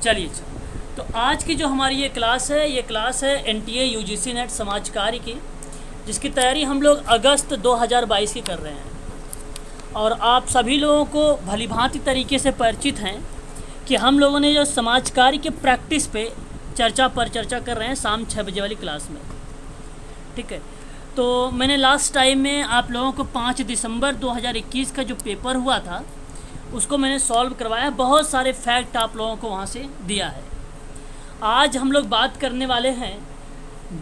चलिए तो आज की जो हमारी ये क्लास है NTA UGC नेट समाज कार्य की, जिसकी तैयारी हम लोग अगस्त 2022 की कर रहे हैं। और आप सभी लोगों को भलीभांति तरीके से परिचित हैं कि हम लोगों ने जो समाज कार्य के प्रैक्टिस पे चर्चा कर रहे हैं शाम 6 बजे वाली क्लास में। ठीक है, तो मैंने लास्ट टाइम में आप लोगों को 5 दिसंबर 2021 का जो पेपर हुआ था उसको मैंने सॉल्व करवाया। बहुत सारे फैक्ट आप लोगों को वहाँ से दिया है। आज हम लोग बात करने वाले हैं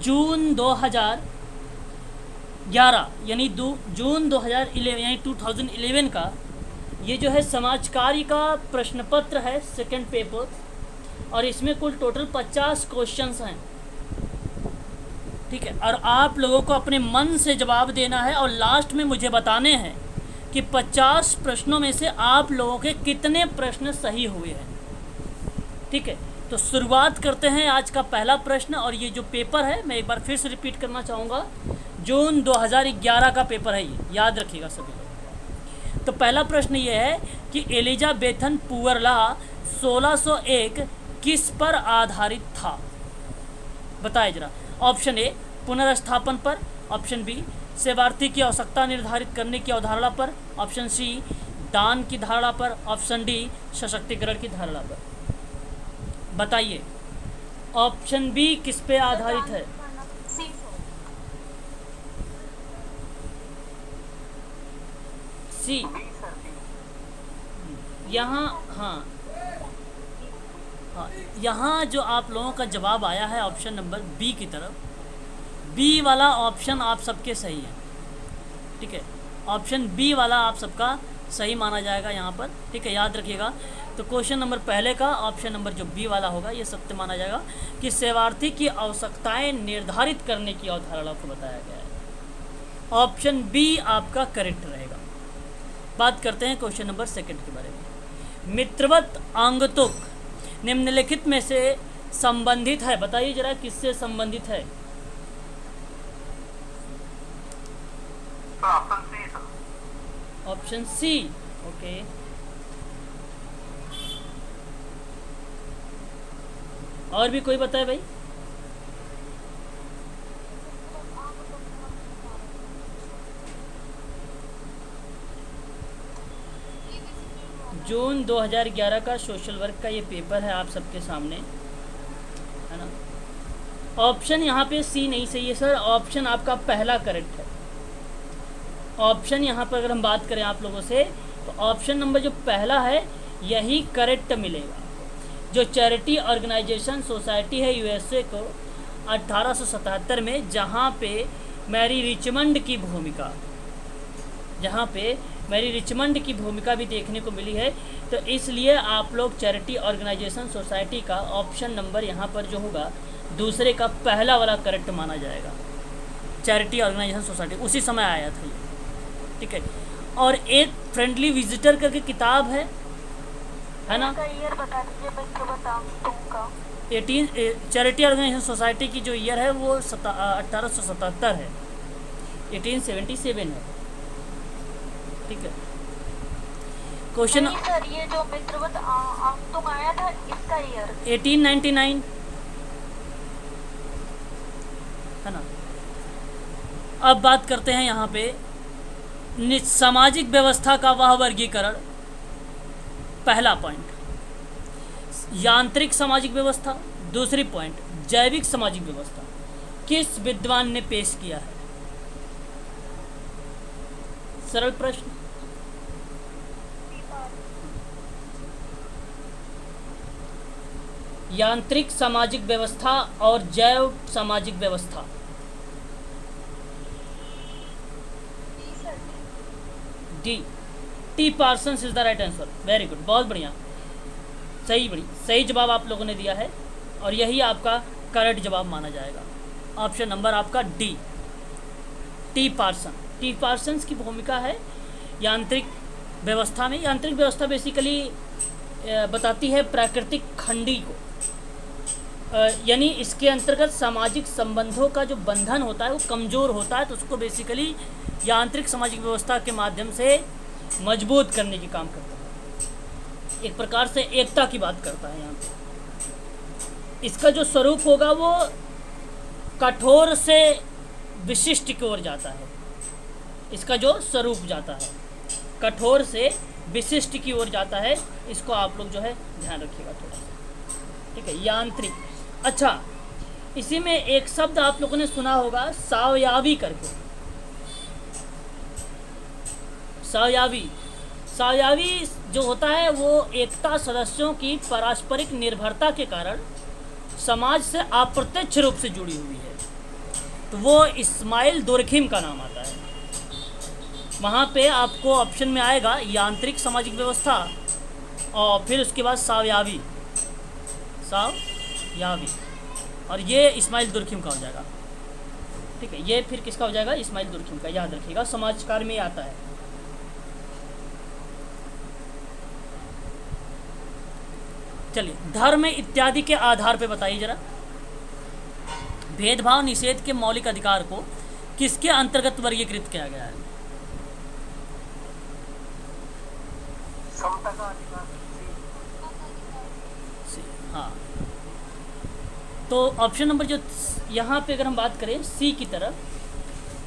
जून 2011 यानी जून 2011 यानी 2011 का ये जो है समाज कार्य का प्रश्न पत्र है, सेकंड पेपर। और इसमें कुल टोटल 50 क्वेश्चंस हैं। ठीक है, और आप लोगों को अपने मन से जवाब देना है और लास्ट में मुझे बताने हैं कि 50 प्रश्नों में से आप लोगों के कितने प्रश्न सही हुए हैं। ठीक है, तो शुरुआत करते हैं आज का पहला प्रश्न। और ये जो पेपर है मैं एक बार फिर से रिपीट करना चाहूँगा, जून 2011 का पेपर है, ये याद रखिएगा सभी लोग। तो पहला प्रश्न ये है कि एलिजाबेथन पुअर लॉ 1601 किस पर आधारित था, बताइए जरा। ऑप्शन ए पुनर्स्थापन पर, ऑप्शन बी सेवार्थी की आवश्यकता निर्धारित करने की अवधारणा पर, ऑप्शन सी दान की धारणा पर, ऑप्शन डी सशक्तिकरण की धारणा पर। बताइए ऑप्शन बी किस पे आधारित है? सी। यहाँ हाँ, यहाँ जो आप लोगों का जवाब आया है ऑप्शन नंबर बी की तरफ, बी वाला ऑप्शन आप सबके सही है। ठीक है, ऑप्शन बी वाला आप सबका सही माना जाएगा यहाँ पर। ठीक है, याद रखिएगा। तो क्वेश्चन नंबर पहले का ऑप्शन नंबर जो बी वाला होगा ये सत्य माना जाएगा कि सेवार्थी की आवश्यकताएं निर्धारित करने की अवधारणा को बताया गया है। ऑप्शन बी आपका करेक्ट रहेगा। बात करते हैं क्वेश्चन नंबर सेकंड के बारे में। मित्रवत आंगतुक निम्नलिखित में से संबंधित है, बताइए जरा किससे संबंधित है? Option C. ओके, और भी कोई बताए भाई? जून 2011 का सोशल वर्क का ये पेपर है आप सबके सामने, है ना। ऑप्शन यहाँ पे सी नहीं सही है सर, ऑप्शन आपका पहला करेक्ट है। ऑप्शन यहाँ पर अगर हम बात करें आप लोगों से तो ऑप्शन नंबर जो पहला है यही करेक्ट मिलेगा। जो चैरिटी ऑर्गेनाइजेशन सोसाइटी है यूएसए को 1877 में, जहाँ पे मैरी रिचमंड की भूमिका भी देखने को मिली है। तो इसलिए आप लोग चैरिटी ऑर्गेनाइजेशन सोसाइटी का ऑप्शन नंबर यहाँ पर जो होगा दूसरे का पहला वाला करेक्ट माना जाएगा। चैरिटी ऑर्गेनाइजेशन सोसाइटी उसी समय आया था ये। ठीक है, और एक फ्रेंडली विजिटर करके किताब है ना। ईयर बता दीजिए, चैरिटी ऑर्गेनाइजेशन सोसाइटी की जो ईयर है वो 1877 है, 1877 है। ठीक है, क्वेश्चन सर ये जो मित्रवत आंगतुक आया था इसका ईयर 1899 है ना। अब बात करते हैं यहाँ पे सामाजिक व्यवस्था का वह वर्गीकरण। पहला पॉइंट यांत्रिक सामाजिक व्यवस्था, दूसरी पॉइंट जैविक सामाजिक व्यवस्था किस विद्वान ने पेश किया है? सरल प्रश्न। यांत्रिक सामाजिक व्यवस्था और जैव सामाजिक व्यवस्था। D, T Parsons is the right answer. Very good, बहुत बढ़िया, सही जवाब आप लोगों ने दिया है और यही आपका करेक्ट जवाब माना जाएगा। ऑप्शन नंबर आपका डी, टी पार्सन्स की भूमिका है यांत्रिक व्यवस्था में। यांत्रिक व्यवस्था बेसिकली बताती है प्राकृतिक खंडी को, यानी इसके अंतर्गत सामाजिक संबंधों का जो बंधन होता है वो कमज़ोर होता है, तो उसको बेसिकली यांत्रिक सामाजिक व्यवस्था के माध्यम से मजबूत करने की काम करता है। एक प्रकार से एकता की बात करता है यहाँ पे। इसका जो स्वरूप होगा वो कठोर से विशिष्ट की ओर जाता है। इसका जो स्वरूप जाता है कठोर से विशिष्ट की ओर जाता है। इसको आप लोग जो है ध्यान रखिएगा थोड़ा सा, ठीक है। यांत्रिक, अच्छा इसी में एक शब्द आप लोगों ने सुना होगा सावयावी करके। सावयावी, सावयावी जो होता है वो एकता सदस्यों की पारस्परिक निर्भरता के कारण समाज से अप्रत्यक्ष रूप से जुड़ी हुई है। तो वो इस्माइल दुर्खिम का नाम आता है। वहाँ पे आपको ऑप्शन में आएगा यांत्रिक सामाजिक व्यवस्था और फिर उसके बाद सावयावी, सावयावी, और ये इस्माइल दुर्खिम का हो जाएगा, ठीक है। ये फिर किसका हो जाएगा? इस्माइल दुर्खिम का, याद रखिएगा, समाजकार में आता है। चलिए, धर्म इत्यादि के आधार पे बताइए जरा, भेदभाव निषेध के मौलिक अधिकार को किसके अंतर्गत वर्गीकृत किया गया है? समता का अधिकार। हाँ, तो ऑप्शन नंबर जो यहाँ पे अगर हम बात करें सी की तरफ,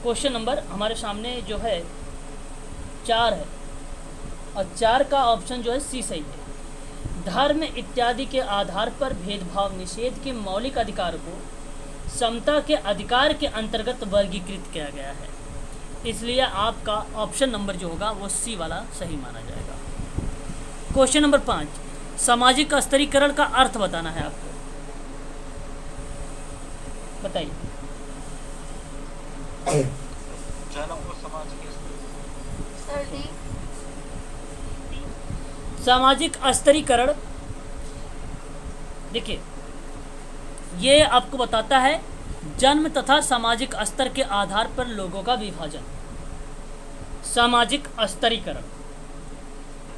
क्वेश्चन नंबर हमारे सामने जो है 4 है और 4 का ऑप्शन जो है सी सही है। धर्म इत्यादि के आधार पर भेदभाव निषेध के मौलिक अधिकार को समता के अधिकार के अंतर्गत वर्गीकृत किया गया है, इसलिए आपका ऑप्शन नंबर जो होगा वो सी वाला सही माना जाएगा। क्वेश्चन नंबर 5, सामाजिक स्तरीकरण का अर्थ बताना है आपको, बताइए। सामाजिक स्तरीकरण, देखिए ये आपको बताता है जन्म तथा सामाजिक स्तर के आधार पर लोगों का विभाजन, सामाजिक स्तरीकरण।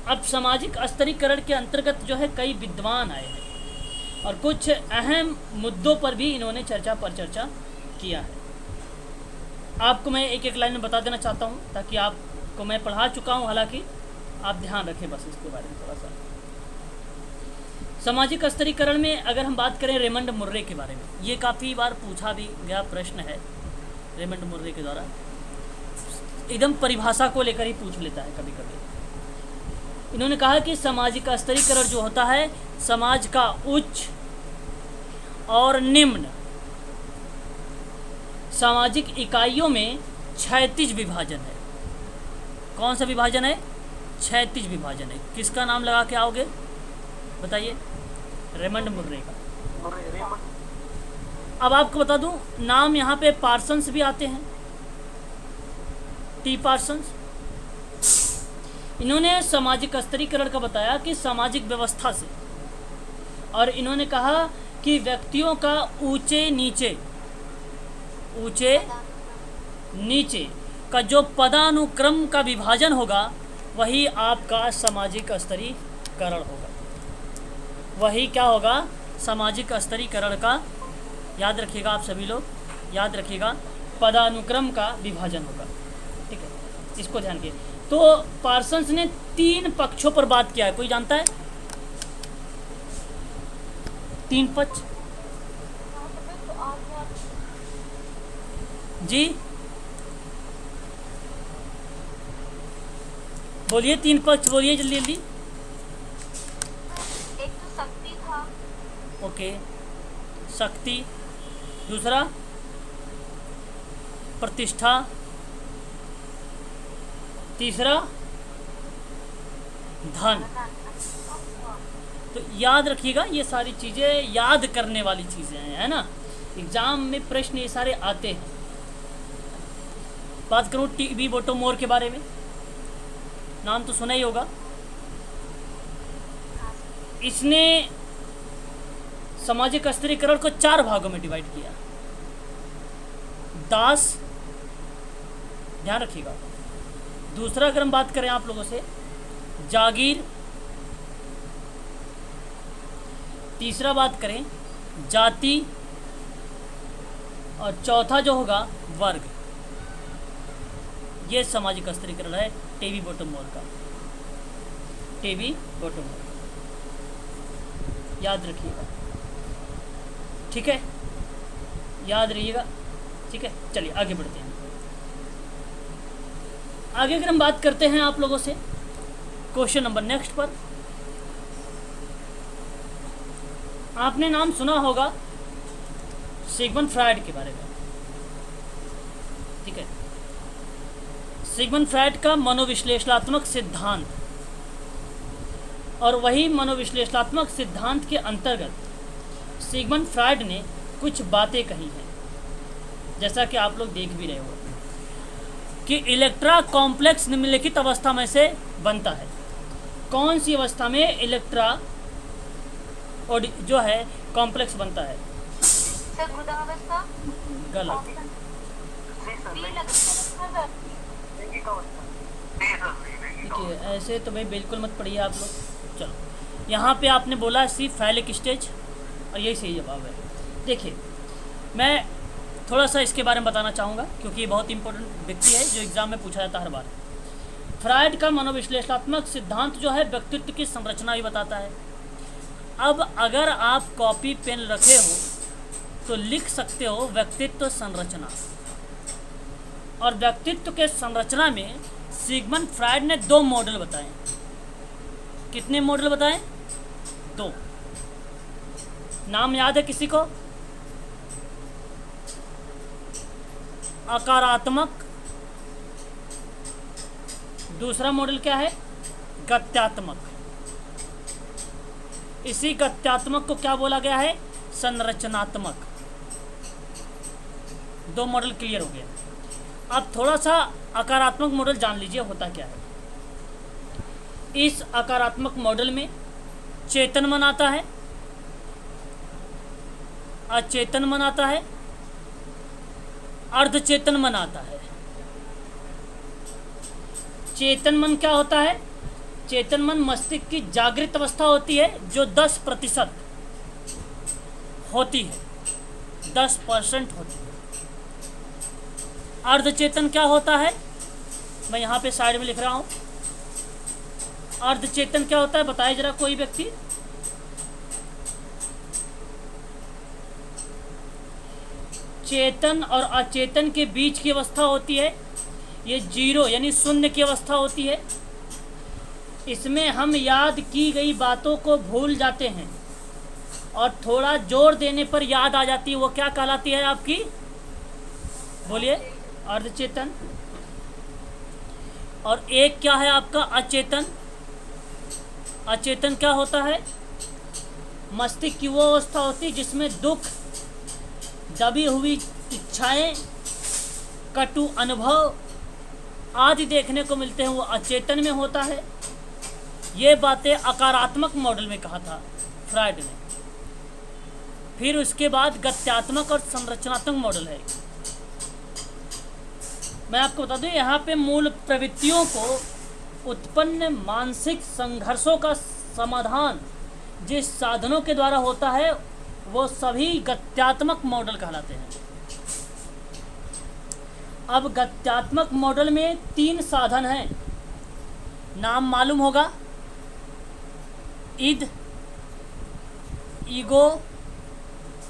अब सामाजिक स्तरीकरण के अंतर्गत जो है कई विद्वान आए हैं और कुछ अहम मुद्दों पर भी इन्होंने चर्चा पर चर्चा किया है। आपको मैं एक एक लाइन में बता देना चाहता हूँ ताकि आपको मैं पढ़ा चुका हूँ, हालांकि आप ध्यान रखें बस इसके बारे में थोड़ा सा। सामाजिक स्तरीकरण में अगर हम बात करें रेमंड मुर्रे के बारे में, ये काफ़ी बार पूछा भी गया प्रश्न है रेमंड मुर्रे के द्वारा, एकदम परिभाषा को लेकर ही पूछ लेता है कभी कभी। इन्होंने कहा कि सामाजिक स्तरीकरण जो होता है समाज का उच्च और निम्न सामाजिक इकाइयों में क्षैतिज विभाजन है। कौन सा विभाजन है? क्षैतिज विभाजन है। किसका नाम लगा के आओगे बताइए? रेमंड मुर्रे का। अब आपको बता दूं, नाम यहाँ पे पार्सन्स भी आते हैं, टी पार्सन्स। इन्होंने सामाजिक स्तरीकरण का बताया कि सामाजिक व्यवस्था से, और इन्होंने कहा कि व्यक्तियों का ऊंचे नीचे का जो पदानुक्रम का विभाजन होगा वही आपका सामाजिक स्तरीकरण होगा। वही क्या होगा? सामाजिक स्तरीकरण का, याद रखिएगा आप सभी लोग, याद रखिएगा, पदानुक्रम का विभाजन होगा, ठीक है, इसको ध्यान दिए। तो पार्सन्स ने 3 पक्षों पर बात किया है, कोई जानता है? 3 पक्ष जी बोलिए, 3 पक्ष बोलिए जल्दी जल्दी। एक तो शक्ति था, ओके, शक्ति। दूसरा प्रतिष्ठा। तीसरा धन। तो याद रखिएगा, ये सारी चीज़ें याद करने वाली चीज़ें हैं, है ना। एग्ज़ाम में प्रश्न ये सारे आते हैं। बात करूँ टीबी बोटोमोर के बारे में, नाम तो सुना ही होगा। इसने सामाजिक स्तरीकरण को 4 भागों में डिवाइड किया। दास, ध्यान रखिएगा। दूसरा अगर हम बात करें आप लोगों से, जागीर। तीसरा बात करें जाति, और चौथा जो होगा वर्ग। ये सामाजिक स्तरीकरण है टीबी बोटोमोर का, टीबी बोटोमोर, याद रखिएगा। ठीक है, याद रहिएगा। ठीक है, चलिए आगे बढ़ते हैं। आगे अगर हम बात करते हैं आप लोगों से क्वेश्चन नंबर नेक्स्ट पर, आपने नाम सुना होगा सिगमंड फ्रायड के बारे में। ठीक है, सिगमंड फ्रायड का मनोविश्लेषणात्मक सिद्धांत, और वही मनोविश्लेषणात्मक सिद्धांत के अंतर्गत सिगमंड फ्रायड ने कुछ बातें कही हैं, जैसा कि आप लोग देख भी रहे हो कि इलेक्ट्रा कॉम्प्लेक्स निम्नलिखित अवस्था में से बनता है। कौन सी अवस्था में इलेक्ट्रा और जो है कॉम्प्लेक्स बनता है? गुदावस्था, गलत। देखिए ऐसे तो भाई बिल्कुल मत पढ़िए आप लोग। चलो, यहाँ पे आपने बोला सी फैलिक स्टेज, और यही सही जवाब है। देखिए मैं थोड़ा सा इसके बारे में बताना चाहूँगा, क्योंकि ये बहुत इंपॉर्टेंट व्यक्ति है जो एग्ज़ाम में पूछा जाता है हर बार। फ्रायड का मनोविश्लेषणात्मक सिद्धांत जो है व्यक्तित्व की संरचना भी बताता है। अब अगर आप कॉपी पेन रखे हो तो लिख सकते हो व्यक्तित्व संरचना, और व्यक्तित्व के संरचना में सिगमंड फ्रायड ने 2 मॉडल बताए। कितने मॉडल बताए? 2। नाम याद है किसी को? आकारात्मक, दूसरा मॉडल क्या है? गत्यात्मक। इसी गत्यात्मक को क्या बोला गया है? संरचनात्मक। 2 मॉडल क्लियर हो गया। अब थोड़ा सा आकारात्मक मॉडल जान लीजिए होता क्या है। इस आकारात्मक मॉडल में चेतन मन आता है, अचेतन मन आता है, अर्धचेतन मन आता है। चेतन मन क्या होता है? चेतन मन मस्तिष्क की जागृत अवस्था होती है जो 10% होती है, 10% होती है। अर्धचेतन क्या होता है? मैं यहाँ पे साइड में लिख रहा हूँ। अर्धचेतन क्या होता है बताइए जरा कोई व्यक्ति। चेतन और अचेतन के बीच की अवस्था होती है, ये 0 यानी शून्य की अवस्था होती है। इसमें हम याद की गई बातों को भूल जाते हैं और थोड़ा जोर देने पर याद आ जाती है। वो क्या कहलाती है आपकी? बोलिए। अर्धचेतन। और एक क्या है आपका? अचेतन। अचेतन क्या होता है? मस्तिष्क की वो अवस्था होती है जिसमें दुख, दबी हुई इच्छाएं, कटु अनुभव आदि देखने को मिलते हैं, वो अचेतन में होता है। ये बातें आकारात्मक मॉडल में कहा था फ्रायड ने। फिर उसके बाद गत्यात्मक और संरचनात्मक मॉडल है। मैं आपको बता दूं, यहाँ पे मूल प्रवृत्तियों को उत्पन्न मानसिक संघर्षों का समाधान जिस साधनों के द्वारा होता है वो सभी गत्यात्मक मॉडल कहलाते हैं। अब गत्यात्मक मॉडल में 3 साधन हैं, नाम मालूम होगा। इद, ईगो,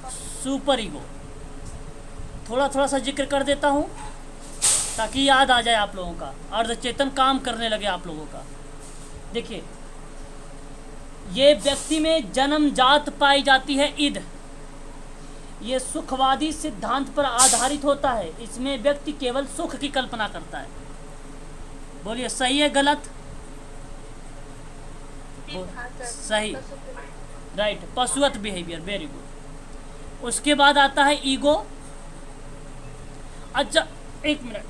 सुपर ईगो। थोड़ा थोड़ा सा जिक्र कर देता हूँ ताकि याद आ जाए आप लोगों का, अर्धचेतन काम करने लगे आप लोगों का। देखिए, ये व्यक्ति में जन्मजात पाई जाती है इद। ये सुखवादी सिद्धांत पर आधारित होता है। इसमें व्यक्ति केवल सुख की कल्पना करता है। बोलिए सही है गलत? सही, राइट। पशुवत बिहेवियर, वेरी गुड। उसके बाद आता है ईगो। अच्छा एक मिनट,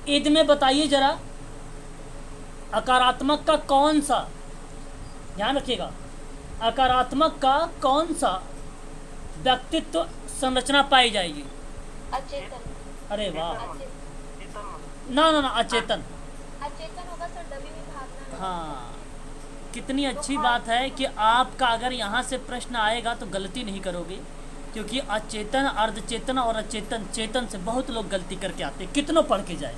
ईद में बताइए जरा अकारात्मक का कौन सा, ध्यान रखिएगा, अकारात्मक का कौन सा व्यक्तित्व संरचना पाई जाएगी? अचेतन। अरे वाह, ना ना ना, अचेतन। अचेतन होगा सर, दबी हुई भावना। हाँ, कितनी अच्छी बात है कि आपका अगर यहाँ से प्रश्न आएगा तो गलती नहीं करोगे, क्योंकि अचेतन, अर्धचेतन और अचेतन, चेतन से बहुत लोग गलती करके आते, कितनों पढ़ के जाए।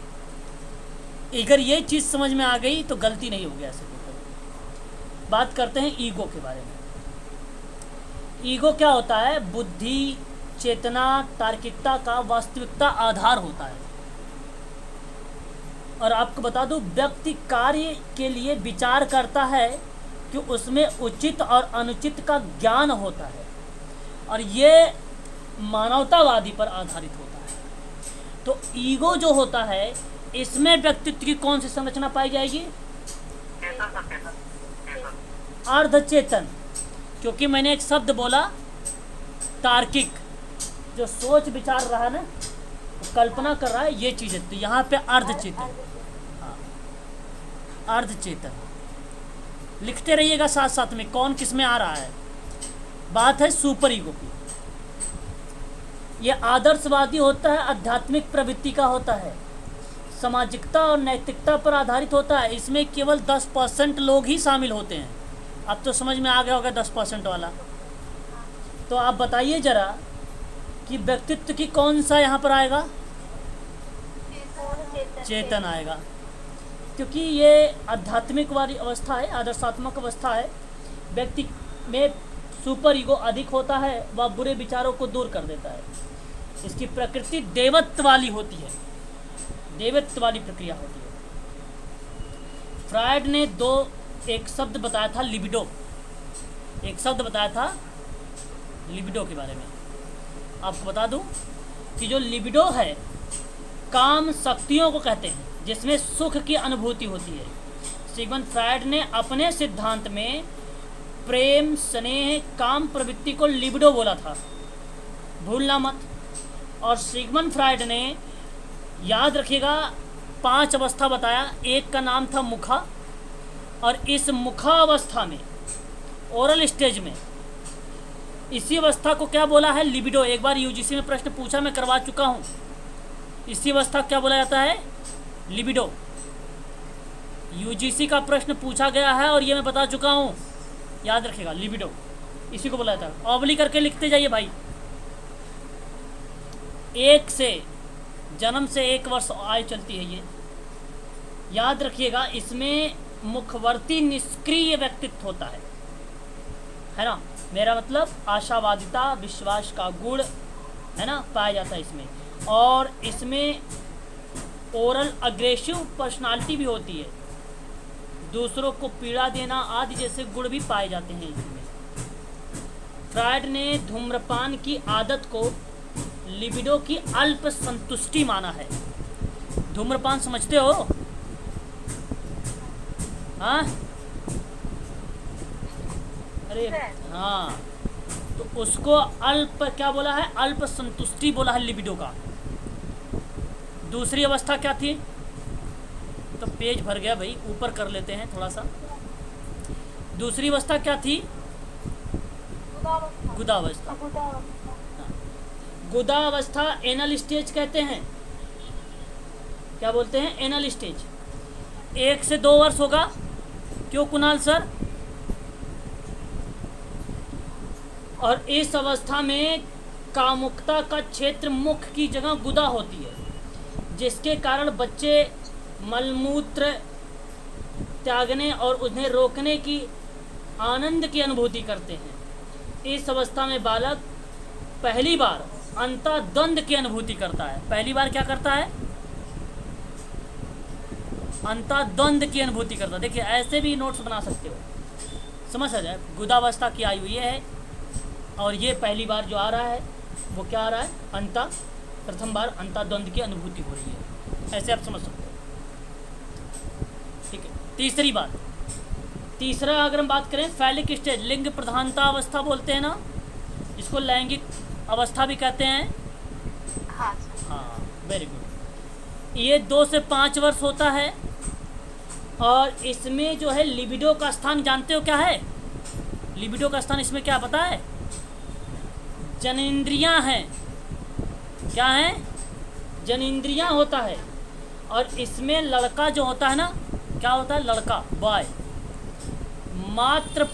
अगर ये चीज़ समझ में आ गई तो गलती नहीं होगी ऐसे। बात करते हैं ईगो के बारे में। ईगो क्या होता है? बुद्धि, चेतना, तार्किकता का वास्तविकता आधार होता है। और आपको बता दूं, व्यक्ति कार्य के लिए विचार करता है कि उसमें उचित और अनुचित का ज्ञान होता है, और ये मानवतावादी पर आधारित होता है। तो ईगो जो होता है, इसमें व्यक्तित्व की कौन सी संरचना पाई जाएगी? अर्धचेतन। क्योंकि मैंने एक शब्द बोला तार्किक, जो सोच विचार रहा है ना, कल्पना कर रहा है, ये चीजें, तो यहाँ पे अर्धचेतन। हाँ, अर्धचेतन। लिखते रहिएगा साथ साथ में कौन किस में आ रहा है। बात है सुपर ईगो की। ये आदर्शवादी होता है, आध्यात्मिक प्रवृत्ति का होता है, सामाजिकता और नैतिकता पर आधारित होता है। इसमें केवल 10% लोग ही शामिल होते हैं। अब तो समझ में आ गया होगा 10% वाला। तो आप बताइए जरा कि व्यक्तित्व की कौन सा यहाँ पर आएगा? चेतन आएगा, क्योंकि ये आध्यात्मिक वाली अवस्था है, आदर्शात्मक अवस्था है। व्यक्ति में सुपर ईगो अधिक होता है, वह बुरे विचारों को दूर कर देता है। इसकी प्रकृति देवत्व वाली होती है, देवत्व वाली प्रक्रिया होती है। फ्रायड ने एक शब्द बताया था, लिबिडो। एक शब्द बताया था लिबिडो के बारे में। आपको बता दूं कि जो लिबिडो है, काम शक्तियों को कहते हैं जिसमें सुख की अनुभूति होती है। सिगमंड फ्रायड ने अपने सिद्धांत में प्रेम, स्नेह, काम प्रवृत्ति को लिबिडो बोला था, भूलना मत। और सिगमंड फ्रायड ने, याद रखिएगा, 5 अवस्था बताया। एक का नाम था मुखा, और इस मुखावस्था में, ओरल स्टेज में, इसी अवस्था को क्या बोला है? लिबिडो। एक बार यूजीसी में प्रश्न पूछा, मैं करवा चुका हूँ। इसी अवस्था को क्या बोला जाता है? लिबिडो। यूजीसी का प्रश्न पूछा गया है और ये मैं बता चुका हूँ, याद रखिएगा, लिबिडो इसी को बोला जाता है। ऑबली करके लिखते जाइए भाई। एक से जन्म से 1 वर्ष आयु चलती है ये, याद रखिएगा। इसमें मुखवर्ती निष्क्रिय व्यक्तित्व होता है ना। मेरा मतलब आशावादिता, विश्वास का गुण है ना, पाया जाता है इसमें। और इसमें ओरल अग्रेसिव पर्सनालिटी भी होती है, दूसरों को पीड़ा देना आदि जैसे गुण भी पाए जाते हैं इसमें। फ्रायड ने धूम्रपान की आदत को लिबिडो की अल्प संतुष्टि माना है। धूम्रपान समझते हो? हाँ, अरे हाँ, तो उसको अल्प क्या बोला है? अल्प संतुष्टि बोला है लिबिडो का। दूसरी अवस्था क्या थी? तो पेज भर गया भाई, ऊपर कर लेते हैं थोड़ा सा। दूसरी अवस्था क्या थी? गुदावस्था। गुदावस्था एनल स्टेज कहते हैं। क्या बोलते हैं? Anal stage. 1 से 2 वर्ष होगा। क्यों कुणाल सर? और इस अवस्था में कामुकता का क्षेत्र मुख की जगह गुदा होती है, जिसके कारण बच्चे मलमूत्र त्यागने और उन्हें रोकने की आनंद की अनुभूति करते हैं। इस अवस्था में बालक पहली बार अंतर्द्वंद की अनुभूति करता है। पहली बार क्या करता है? अंतर्द्वंद की अनुभूति करता है। देखिए, ऐसे भी नोट्स बना सकते हो, समझ आ जाए। गुदावस्था की आयु ये है, और ये पहली बार जो आ रहा है वो क्या आ रहा है? प्रथम बार अंतर्द्वंद की अनुभूति हो रही है। ऐसे आप समझ सकते हो, ठीक है। तीसरी बात, तीसरा अगर हम बात करें, फैलिक स्टेज, लिंग प्रधानता अवस्था बोलते हैं ना, इसको लैंगिक अवस्था भी कहते हैं। हाँ, वेरी गुड। ये 2 से 5 वर्ष होता है, और इसमें जो है लिबिडो का स्थान जानते हो क्या है? लिबिडो का स्थान इसमें क्या पता है? जनेंद्रियां हैं। क्या है? जनेंद्रियां होता है। और इसमें लड़का जो होता है ना, क्या होता है? लड़का, बॉय। मात्र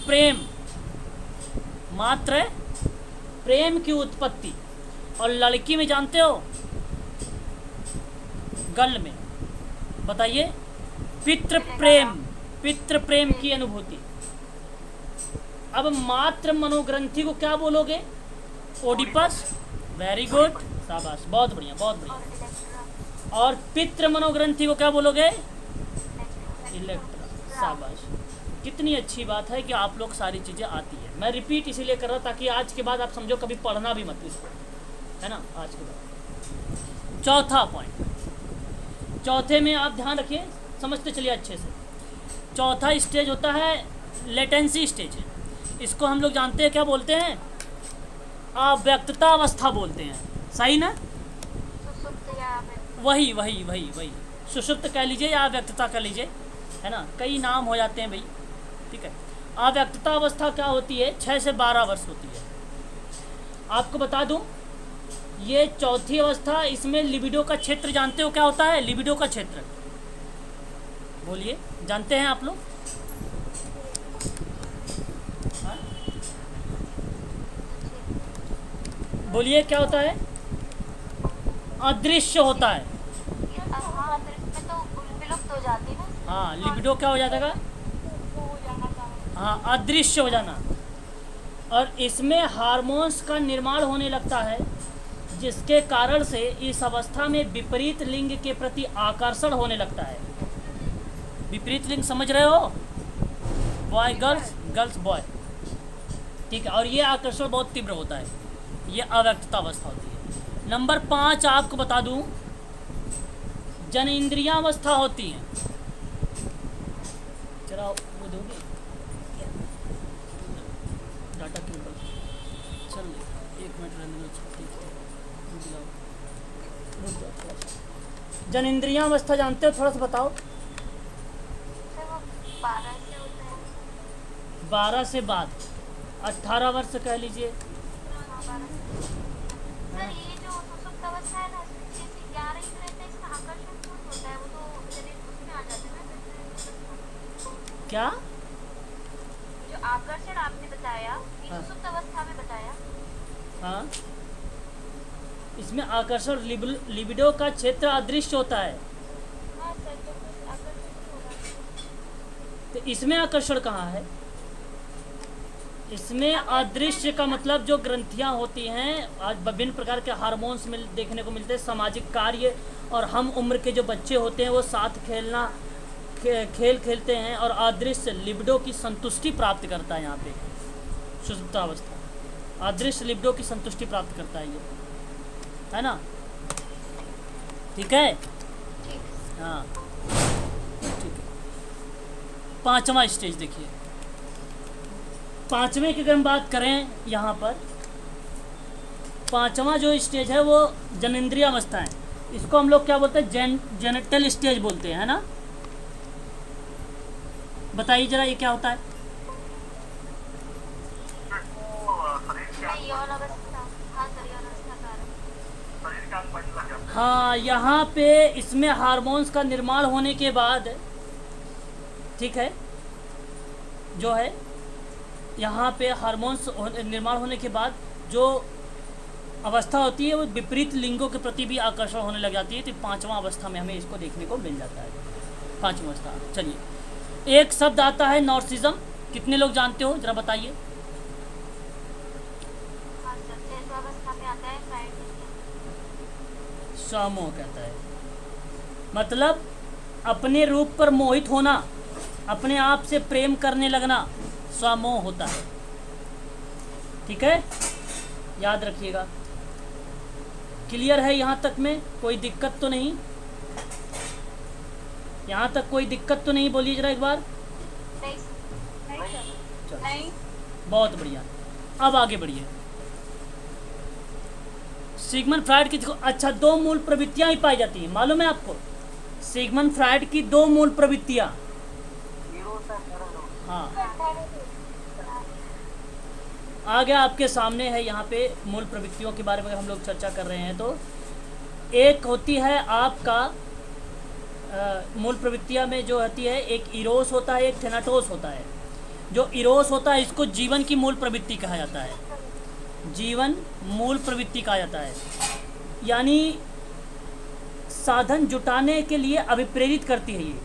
प्रेम की उत्पत्ति। और लड़की में जानते हो? गर्ल में पितृ प्रेम की अनुभूति। अब मात्र मनोग्रंथि को क्या बोलोगे? ओडिपस। वेरी गुड, शाबाश, बहुत बढ़िया बहुत बढ़िया। और इलेक्ट्रा। और पित्र मनोग्रंथि को क्या बोलोगे? इलेक्ट्रा, शाबाश। कितनी अच्छी बात है कि आप लोग सारी चीज़ें आती है। मैं रिपीट इसीलिए कर रहा ताकि आज के बाद आप समझो कभी पढ़ना भी मत इसको, है ना। आज के बाद चौथा पॉइंट, चौथे में आप ध्यान रखिए, समझते चलिए अच्छे से। चौथा स्टेज होता है लेटेंसी स्टेज। इसको हम लोग जानते हैं क्या बोलते हैं? अव्यक्तता अवस्था बोलते हैं, सही ना? सुसुप्त या वही वही वही वही सुषुप्त कह लीजिए या अव्यक्तता कह लीजिए, है ना, कई नाम हो जाते हैं भाई, ठीक है। अव्यक्तता अवस्था क्या होती है? 6 से 12 वर्ष होती है। आपको बता दूं, ये चौथी अवस्था, इसमें लिबिडो का क्षेत्र जानते हो क्या होता है? लिबिडो का क्षेत्र बोलिए, जानते हैं आप लोग? हाँ? बोलिए क्या होता है? अदृश्य होता है। हाँ, फिर इसमें तो विलुप्त हो जाती है ना। हाँ, लिबिडो क्या हो जाएगा? हाँ, अदृश्य हो जाना। और इसमें हार्मोन्स का निर्माण होने लगता है, जिसके कारण से इस अवस्था में विपरीत लिंग के प्रति आकर्षण होने लगता है। विपरीत लिंग समझ रहे हो? बॉय गर्ल्स, गर्ल्स बॉय, ठीक है। और ये आकर्षण बहुत तीव्र होता है, ये अव्यक्तता अवस्था होती है। नंबर 5 आपको बता दूं, जनेंद्रियावस्था होती है। जरा वो दोगे डाटा केबल, चल 1 मिनट रहने दो, रुक जाओ थोड़ा सा। जनेंद्रियावस्था जानते हो? थोड़ा सा बताओ। फिर वो 12 से होता है। 12 से बाद 18 वर्ष कह लीजिए। हाँ, 12 से। सर, ये जो सुसुप्त अवस्था है ना, इसमें जैसे 11 ही रहता है, इसमें आकर्षण कौन होता है? वो तो शरीर उसमें आ जाते हैं ना। क्या? जो आकर्षण आपने बताया, ये हाँ। सुसुप्त अवस्था में बताया। हाँ, इसमें आकर्षण लिबिडो का क्षेत्र अदृश्य होता है। हाँ सर, तो कुछ आकर्षण नहीं होगा। तो इसमें आकर्षण कहाँ है? इसमें अदृश्य का मतलब जो ग्रंथियां होती हैं, आज विभिन्न प्रकार के हार्मोन्स देखने को मिलते हैं, सामाजिक कार्य, और हम उम्र के जो बच्चे होते हैं वो साथ खेलना, खेल खेलते हैं, और अदृश्य लिबिडो की संतुष्टि प्राप्त करता है। यहाँ पे सुषुप्तावस्था अदृश्य लिबिडो की संतुष्टि प्राप्त करता है, ये है ना, ठीक है। हाँ, ठीक है। 5वां स्टेज देखिए। 5वें की अगर हम बात करें, यहाँ पर 5वां जो स्टेज है वो जनेंद्रिय अवस्था है। इसको हम लोग क्या बोलते हैं? जेनिटल स्टेज बोलते हैं, है ना। बताइए जरा, ये क्या होता है? शरीर के नहीं, यौन अवस्था। हाँ सर, यौन अवस्था का है। शरीर के अंग बनने लग जाते हैं। हाँ, यहाँ पे इसमें हार्मोन्स का निर्माण होने के बाद, ठीक है, जो है यहाँ पे हार्मोन्स निर्माण होने के बाद जो अवस्था होती है वो विपरीत लिंगों के प्रति भी आकर्षण होने लग जाती है। तो 5वां अवस्था में हमें इसको देखने को मिल जाता है। 5वां अवस्था। चलिए, एक शब्द आता है नॉर्सिज्म, कितने लोग जानते हो? जरा बताइए। हाँ सर, जैसे अवस्था में आता है फ्राइड। स्वमोह कहता है, मतलब अपने रूप पर मोहित होना, अपने आप से प्रेम करने लगना, स्वमोह होता है, ठीक है, याद रखिएगा। क्लियर है यहाँ तक में? कोई दिक्कत तो नहीं? यहाँ तक कोई दिक्कत तो नहीं? बोलिए जरा एक बार। नहीं सर। चलो, नहीं। बहुत बढ़िया। अब आगे बढ़िए। सिगमंड फ्राइड की अच्छा 2 मूल प्रवृत्तियां ही पाई जाती हैं, मालूम है आपको? सिगमंड फ्राइड की 2 मूल प्रवृत्तियां। हाँ, आगे आपके सामने है, यहाँ पे मूल प्रवृत्तियों के बारे में हम लोग चर्चा कर रहे हैं। तो एक होती है आपका मूल प्रवृत्तियां में जो होती है, एक इरोस होता है, एक थेनाटोस होता है। जो इरोस होता है इसको जीवन की मूल प्रवृत्ति कहा जाता है, जीवन मूल प्रवृत्ति कहा जाता है, यानी साधन जुटाने के लिए अभिप्रेरित करती है ये।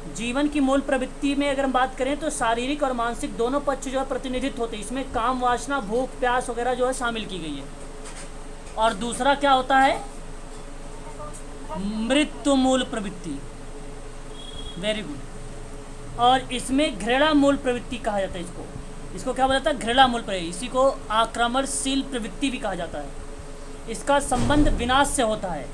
जीवन की मूल प्रवृत्ति में अगर हम बात करें तो शारीरिक और मानसिक दोनों पक्ष जो है प्रतिनिधित्व होते हैं। इसमें काम वासना, भूख प्यास वगैरह जो है शामिल की गई है। और दूसरा क्या होता है? मृत्यु मूल प्रवृत्ति। Very good. और इसमें घृणा मूल प्रवृत्ति कहा जाता है। इसको क्या बोला जाता है? घृणा मूल प्रवृत्ति। इसी को आक्रमणशील प्रवृत्ति भी कहा जाता है। इसका संबंध विनाश से होता है।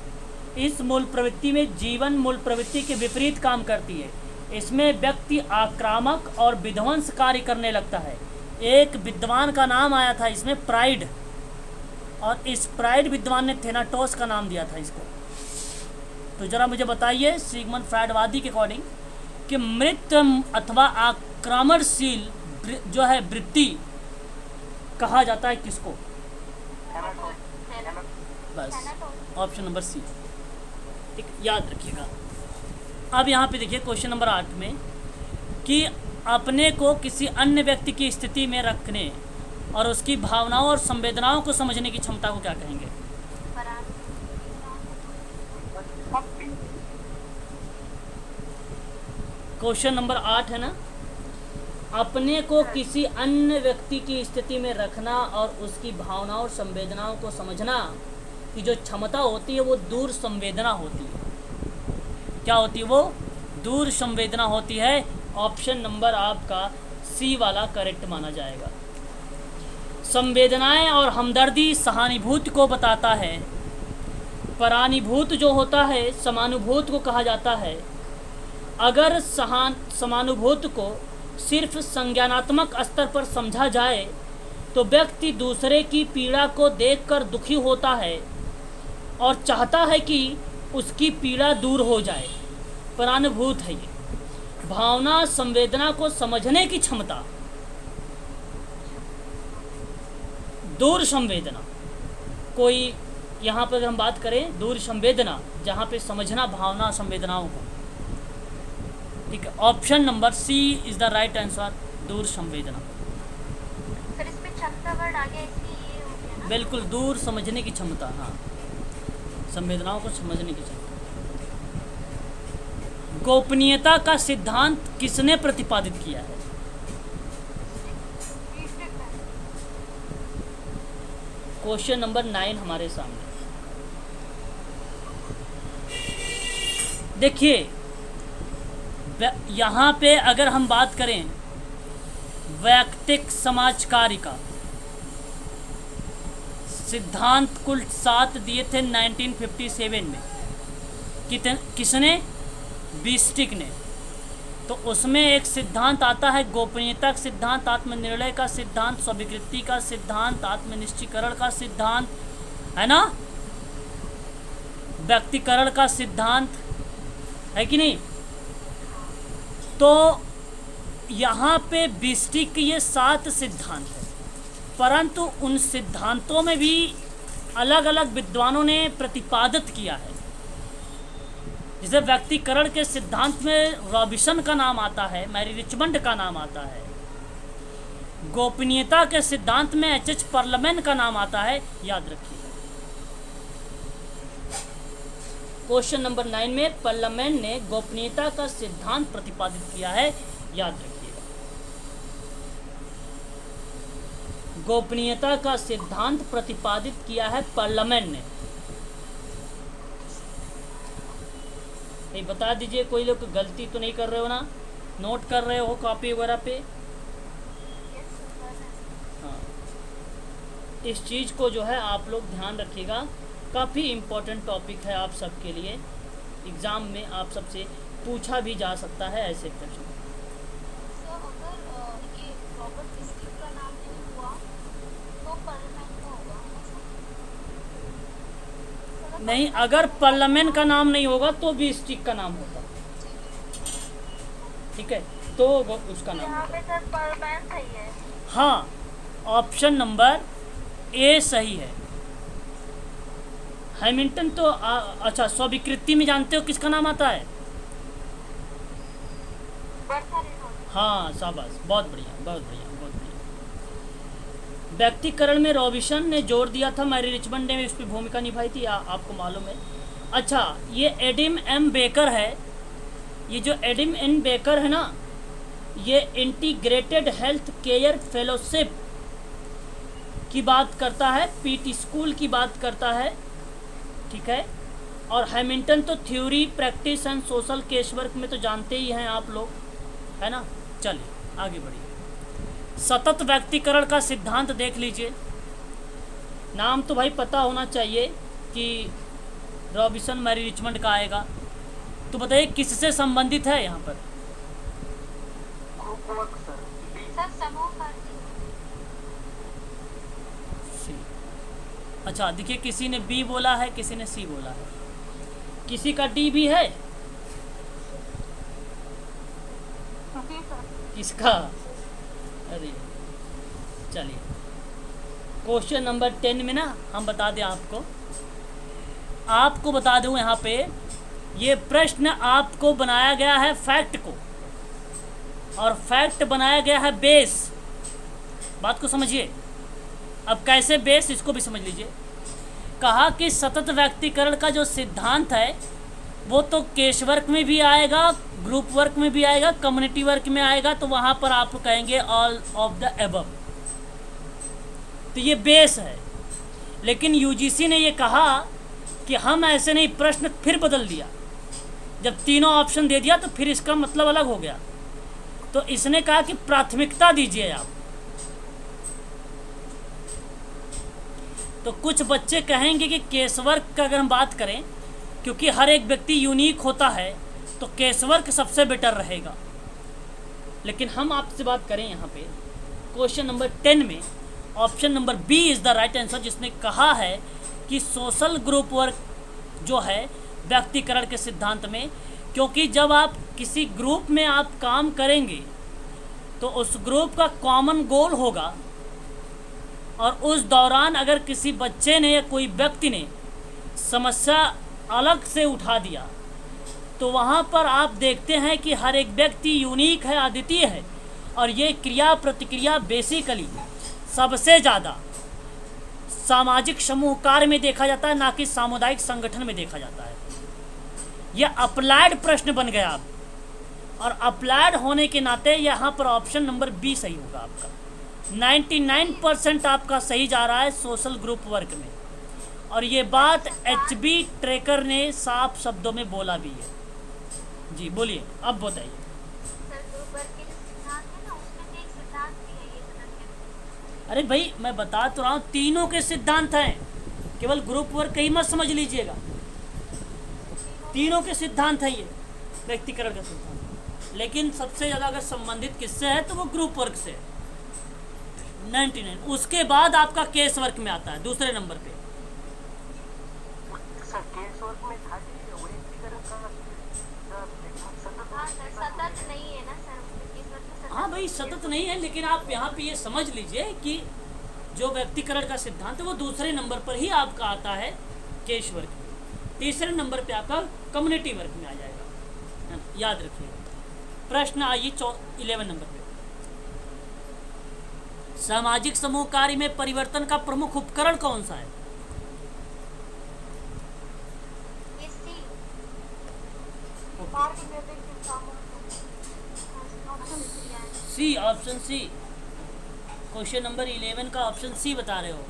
इस मूल प्रवृत्ति में जीवन मूल प्रवृत्ति के विपरीत काम करती है। इसमें व्यक्ति आक्रामक और विध्वंस कार्य करने लगता है। एक विद्वान का नाम आया था इसमें, प्राइड, और इस प्राइड विद्वान ने थेनाटोस का नाम दिया था इसको। तो जरा मुझे बताइए सिगमंड फ्रायडवादी के अकॉर्डिंग कि मृत्यु अथवा आक्रमणशील जो है वृत्ति कहा जाता है किसको? बस ऑप्शन नंबर सी, एक याद रखिएगा। अब यहाँ पे देखिए क्वेश्चन नंबर 8 में कि अपने को किसी अन्य व्यक्ति की स्थिति में रखने और उसकी भावनाओं और संवेदनाओं को समझने की क्षमता को क्या कहेंगे? क्वेश्चन नंबर 8 है ना, अपने को किसी अन्य व्यक्ति की स्थिति में रखना और उसकी भावनाओं और संवेदनाओं को समझना की जो क्षमता होती है वो दूर संवेदना होती है। क्या होती है? वो दूर संवेदना होती है। ऑप्शन नंबर आपका सी वाला करेक्ट माना जाएगा। संवेदनाएं और हमदर्दी सहानुभूति को बताता है। परानुभूत जो होता है समानुभूत को कहा जाता है। अगर समानुभूत को सिर्फ संज्ञानात्मक स्तर पर समझा जाए तो व्यक्ति दूसरे की पीड़ा को देखकर दुखी होता है और चाहता है कि उसकी पीड़ा दूर हो जाए। परानुभूत है ये। भावना संवेदना को समझने की क्षमता। दूर संवेदना, कोई यहाँ पर हम बात करें दूर संवेदना, जहाँ पे समझना भावना संवेदनाओं को, ठीक है। Option number C is the right answer, दूर संवेदना। सर इसमें क्षमता वर्ड आ गया, इसलिए ये हो गया ना? बिल्कुल, दूर समझने की क्षमता, हाँ, संवेदनाओं को समझने की क्षमता। गोपनीयता का सिद्धांत किसने प्रतिपादित किया है? क्वेश्चन नंबर 9 हमारे सामने। देखिए यहाँ पे अगर हम बात करें वैयक्तिक समाज कार्य का सिद्धांत कुल 7 दिए थे 1957 में। किसने? बिस्टिक ने। तो उसमें एक सिद्धांत आता है गोपनीयता का सिद्धांत, आत्मनिर्णय का सिद्धांत, स्वीकृति का सिद्धांत, आत्मनिश्चीकरण का सिद्धांत, है ना, व्यक्तिकरण का सिद्धांत, है कि नहीं? तो यहाँ पे बिस्टिक के ये 7 सिद्धांत है, परंतु उन सिद्धांतों में भी अलग अलग विद्वानों ने प्रतिपादित किया है। जैसे व्यक्तिकरण के सिद्धांत में रॉबिसन का नाम आता है, मैरी रिचमंड का नाम आता है। गोपनीयता के सिद्धांत में एच पर्लमैन का नाम आता है, याद रखिए। क्वेश्चन नंबर 9 में पर्लमैन ने गोपनीयता का सिद्धांत प्रतिपादित किया है, याद रखिएगा। गोपनीयता का सिद्धांत प्रतिपादित किया है पर्लमैन ने। ये बता दीजिए, कोई लोग गलती तो नहीं कर रहे हो ना? नोट कर रहे हो कॉपी वगैरह पे? हाँ, इस चीज़ को जो है आप लोग ध्यान रखिएगा। काफ़ी इम्पोर्टेंट टॉपिक है आप सबके लिए। एग्ज़ाम में आप सबसे पूछा भी जा सकता है ऐसे प्रश्न। नहीं, अगर पार्लियामेंट का नाम नहीं होगा तो भी स्टिक का नाम होगा, ठीक है, तो उसका नाम होगा। हाँ, ऑप्शन नंबर ए सही है। हैमिल्टन तो अच्छा, स्वीकृति में जानते हो किसका नाम आता है? हाँ, शाबाश, बहुत बढ़िया, बहुत बढ़िया, बहुत बढ़िया। व्यक्तिकरण में रॉबिसन ने जोर दिया था, मैरी रिचमंड ने इस पर भूमिका निभाई थी, आपको मालूम है। अच्छा, ये एडम एम बेकर है ये जो एडम एन बेकर है ना, ये इंटीग्रेटेड हेल्थ केयर फेलोशिप की बात करता है, पीटी स्कूल की बात करता है, ठीक है। और हैमिल्टन तो theory, practice and social case work में तो जानते ही हैं आप लोग, है ना। चलिए आगे बढ़िए। सतत व्यक्तिकरण का सिद्धांत देख लीजिए। नाम तो भाई पता होना चाहिए कि रॉबिन्सन मैरी रिचमंड का आएगा। तो बताइए किससे संबंधित है यहाँ पर? ग्रुप वर्क सर, सर समूह कार्य। सी। अच्छा देखिए, किसी ने बी बोला है, किसी ने सी बोला है, किसी का डी भी है। जी सर। किसका? अरे चलिए, क्वेश्चन नंबर 10 में ना हम बता दें आपको बता दूं यहाँ पे, ये प्रश्न आपको बनाया गया है फैक्ट को, और फैक्ट बनाया गया है बेस। बात को समझिए। अब कैसे बेस, इसको भी समझ लीजिए। कहा कि सतत व्यक्तिकरण का जो सिद्धांत है वो तो केस वर्क में भी आएगा, ग्रुप वर्क में भी आएगा, कम्युनिटी वर्क में आएगा, तो वहाँ पर आप कहेंगे ऑल ऑफ द एबव। तो ये बेस है। लेकिन यूजीसी ने ये कहा कि हम ऐसे नहीं, प्रश्न फिर बदल दिया। जब तीनों ऑप्शन दे दिया तो फिर इसका मतलब अलग हो गया। तो इसने कहा कि प्राथमिकता दीजिए आप। तो कुछ बच्चे कहेंगे कि केस वर्क का अगर हम बात करें, क्योंकि हर एक व्यक्ति यूनिक होता है, तो केस वर्क सबसे बेटर रहेगा। लेकिन हम आपसे बात करें यहाँ पे क्वेश्चन नंबर 10 में, option number B is the right answer, जिसने कहा है कि सोशल ग्रुप वर्क जो है व्यक्तिकरण के सिद्धांत में, क्योंकि जब आप किसी ग्रुप में आप काम करेंगे तो उस ग्रुप का कॉमन गोल होगा, और उस दौरान अगर किसी बच्चे ने या कोई व्यक्ति ने समस्या अलग से उठा दिया, तो वहाँ पर आप देखते हैं कि हर एक व्यक्ति यूनिक है, अद्वितीय है, और ये क्रिया प्रतिक्रिया बेसिकली सबसे ज़्यादा सामाजिक समूह कार्य में देखा जाता है, ना कि सामुदायिक संगठन में देखा जाता है। यह अप्लाइड प्रश्न बन गया अब, और अप्लाइड होने के नाते यहाँ पर ऑप्शन नंबर बी सही होगा आपका। 99% आपका सही जा रहा है सोशल ग्रुप वर्क में, और ये बात HB ट्रेकर ने साफ शब्दों में बोला भी है। जी बोलिए, अब बताइए। सर ग्रुप वर्क के जो सिद्धांत है ना, उसमें से एक सिद्धांत भी है ये सदस्य। अरे भाई मैं बता तो रहा हूँ, तीनों के सिद्धांत हैं, केवल ग्रुप वर्क ही मत समझ लीजिएगा, तीनों के सिद्धांत है ये व्यक्तिकरण का सिद्धांत। लेकिन सबसे ज़्यादा अगर संबंधित किससे है तो वो ग्रुप वर्क से 99। उसके बाद आपका केस वर्क में आता है दूसरे नंबर पे। सर केस वर्क में था कि व्यक्तिकरण का सतत हाँ सर, सतत नहीं है ना सर, उसमें केस वर्क में सतत हाँ भाई सतत नहीं है, लेकिन आप यहाँ पे ये समझ लीजिए कि जो व्यक्तिकरण का सिद्धांत है वो दूसरे नंबर पर ही आपका आता है केस वर्क में। तीसरे नंबर पे आपका कम्युनिटी वर्क में आ जाएगा, याद रखिए। प्रश्न आइए 11 नंबर पे। सामाजिक समूह कार्य में परिवर्तन का प्रमुख उपकरण कौन सा है? ये सी। सी, ऑप्शन सी। क्वेश्चन नंबर 11 का ऑप्शन सी बता रहे हो।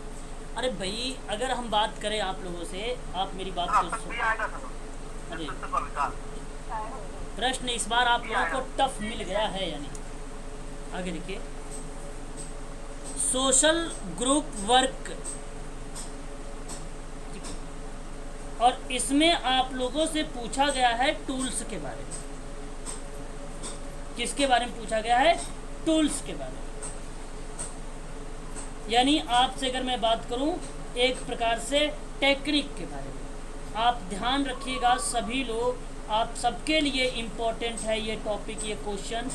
अरे भाई अगर हम बात करें आप लोगों से, आप मेरी बात को सुनो। आएगा सर। अरे नेतृत्व विकास। प्रश्न इस बार आप लोगों को टफ मिल गया है, यानी आगे देखिए। सोशल ग्रुप वर्क, और इसमें आप लोगों से पूछा गया है टूल्स के बारे में। किसके बारे में पूछा गया है? टूल्स के बारे में। यानी आपसे अगर मैं बात करूं एक प्रकार से टेक्निक के बारे में। आप ध्यान रखिएगा सभी लोग, आप सबके लिए इम्पोर्टेंट है ये टॉपिक, ये क्वेश्चन।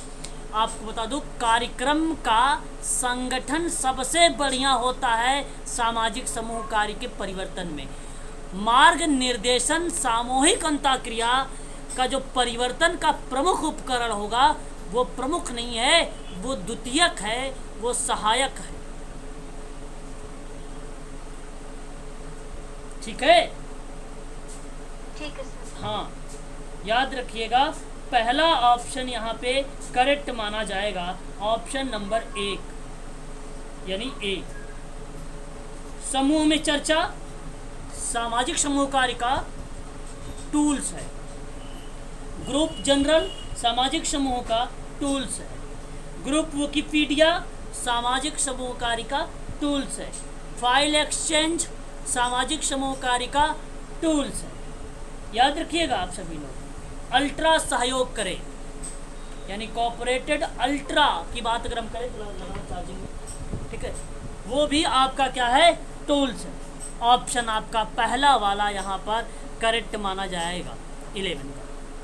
आपको बता दूं, कार्यक्रम का संगठन सबसे बढ़िया होता है सामाजिक समूह कार्य के परिवर्तन में। मार्ग निर्देशन सामूहिक अंतःक्रिया का जो परिवर्तन का प्रमुख उपकरण होगा, वो प्रमुख नहीं है, वो द्वितीयक है, वो सहायक है। ठीक है? ठीक है सर। हाँ, याद रखिएगा पहला ऑप्शन यहाँ पे करेक्ट माना जाएगा, ऑप्शन नंबर 1 यानी ए। समूह में चर्चा सामाजिक समूह कार्य का टूल्स है। ग्रुप जनरल सामाजिक समूह का टूल्स है। ग्रुप विकिपीडिया सामाजिक समूह कार्य का टूल्स है। फाइल एक्सचेंज सामाजिक समूह कार्य का टूल्स है। याद रखिएगा आप सभी लोग। अल्ट्रा सहयोग करें यानी कॉपरेटेड अल्ट्रा की बात अगर हम करें तो लगाना चार्जिंग में, ठीक है, वो भी आपका क्या है, टूल्स है। ऑप्शन आपका पहला वाला यहाँ पर करेक्ट माना जाएगा 11 का।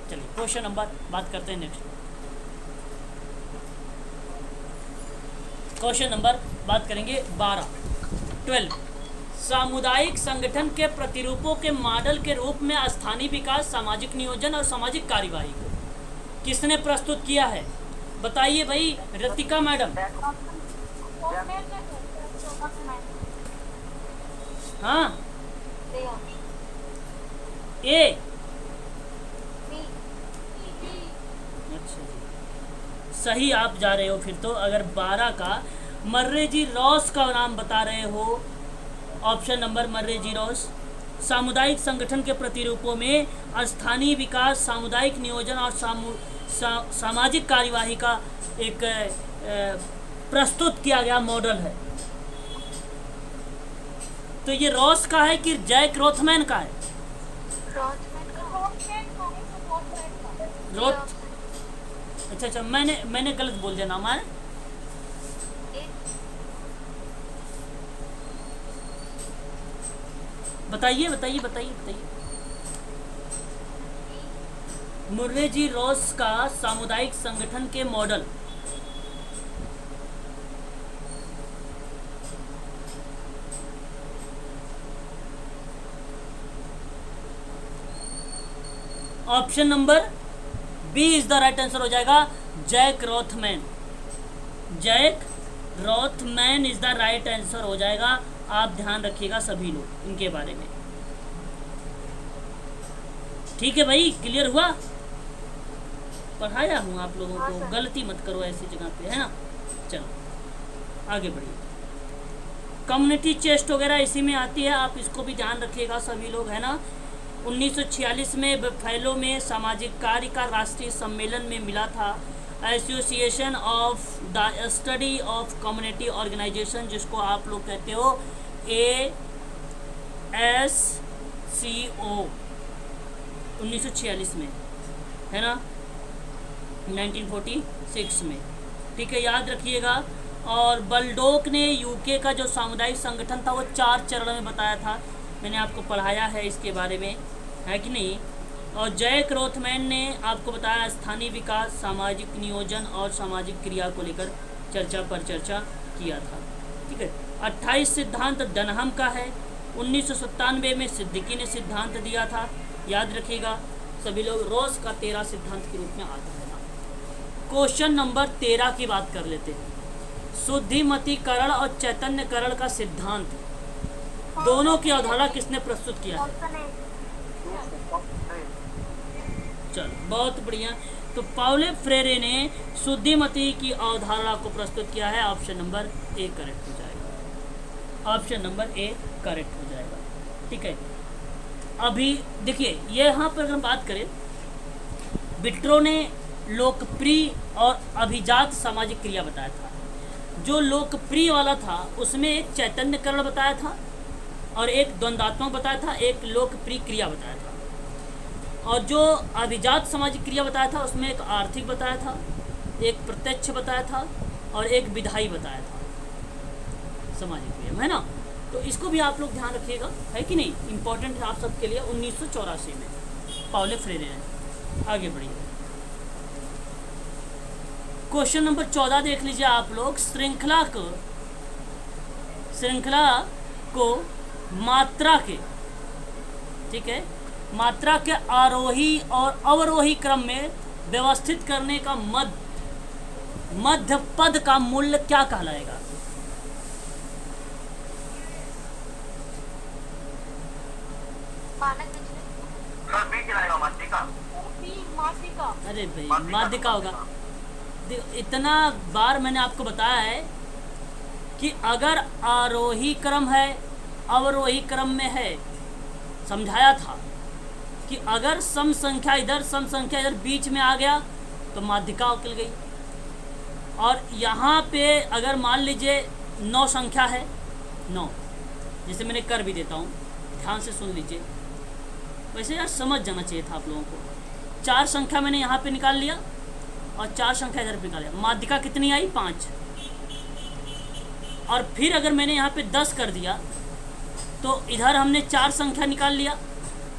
चलिए क्वेश्चन नंबर बात करते हैं नेक्स्ट। क्वेश्चन नंबर बात करेंगे 12 सामुदायिक संगठन के प्रतिरूपों के मॉडल के रूप में स्थानीय विकास, सामाजिक नियोजन और सामाजिक कार्यवाही को किसने प्रस्तुत किया है? बताइए भाई रतिका मैडम। हाँ ए। अच्छा जी, सही आप जा रहे हो फिर तो। अगर 12 का मर्रे जी रॉस का नाम बता रहे हो, ऑप्शन नंबर मर्रे जी रॉस सामुदायिक संगठन के प्रतिरूपों में स्थानीय विकास, सामुदायिक नियोजन और सामाजिक कार्यवाही का एक प्रस्तुत किया गया मॉडल है। तो ये रॉस का है कि जैक रोथमैन का है? रोथ। अच्छा, मैंने गलत बोल दिया नाम है। बताइए। मुर्रे जी रॉस का सामुदायिक संगठन के model. Option number B is the right answer हो जाएगा, Jack Rothman. Jack Rothman is the right answer हो जाएगा। आप ध्यान रखिएगा सभी लोग इनके बारे में। ठीक है भाई, क्लियर हुआ? पढ़ाया हूँ आप लोगों को, गलती मत करो ऐसी जगह पे, है ना। चलो आगे बढ़िए। कम्युनिटी चेस्ट वगैरह इसी में आती है, आप इसको भी ध्यान रखिएगा सभी लोग, है ना। 1946 में बफेलो में सामाजिक कार्य का राष्ट्रीय सम्मेलन में मिला था association of the study of community organisation, जिसको आप लोग कहते हो ASCO। 1946 में, है ना, 1946 में, ठीक है, याद रखिएगा। और बल्डोक ने यूके का जो सामुदायिक संगठन था वो 4 चरण में बताया था। मैंने आपको पढ़ाया है इसके बारे में, है कि नहीं। और जैक रोथमैन ने आपको बताया स्थानीय विकास, सामाजिक नियोजन और सामाजिक क्रिया को लेकर चर्चा किया था, ठीक है। 28 सिद्धांत डनहम का है। 1997 में सिद्दीकी ने सिद्धांत दिया था, याद रखिएगा सभी लोग। रॉस का 13 सिद्धांत के रूप में आता है ना। क्वेश्चन नंबर 13 की बात कर लेते हैं। शुद्धिमतीकरण और चैतन्यकरण का सिद्धांत, दोनों की अवधारणा किसने प्रस्तुत किया है? चलो बहुत बढ़िया। तो पाउले फ्रेरे ने शुद्धिमती की अवधारणा को प्रस्तुत किया है। ऑप्शन नंबर ए करेक्ट हो जाएगा। ऑप्शन नंबर ए करेक्ट हो जाएगा, ठीक है। अभी देखिए ये यहाँ पर अगर हम बात करें, विट्रो ने लोकप्रिय और अभिजात सामाजिक क्रिया बताया था। जो लोकप्रिय वाला था उसमें एक चैतन्यकरण बताया था और एक द्वंद्वात्मक बताया था, एक लोकप्रिय क्रिया बताया था। और जो अभिजात सामाजिक क्रिया बताया था उसमें एक आर्थिक बताया था, एक प्रत्यक्ष बताया था और एक विधायी बताया था सामाजिक क्रिया, है ना। तो इसको भी आप लोग ध्यान रखिएगा, है कि नहीं, इंपॉर्टेंट है आप सबके लिए। 1984 में पाउले फ्रेरे ने। आगे बढ़िए, क्वेश्चन नंबर 14 देख लीजिए आप लोग। श्रृंखला को मात्रा के, ठीक है, मात्रा के आरोही और अवरोही क्रम में व्यवस्थित करने का मध्य पद का मूल्य क्या कहलाएगा? माध्यिका। अरे भाई माध्यिका होगा। इतना बार मैंने आपको बताया है कि अगर आरोही क्रम है अवरोही क्रम में है, समझाया था कि अगर सम संख्या इधर बीच में आ गया तो माध्यिका उकल गई। और यहाँ पे अगर मान लीजिए 9 संख्या है, 9 जैसे मैंने कर भी देता हूँ, ध्यान से सुन लीजिए, वैसे यार समझ जाना चाहिए था आप लोगों को। 4 संख्या मैंने यहाँ पे निकाल लिया और 4 संख्या इधर पे निकाल लिया, माध्यिका कितनी आई 5। और फिर अगर मैंने यहाँ पे 10 कर दिया तो इधर हमने 4 संख्या निकाल लिया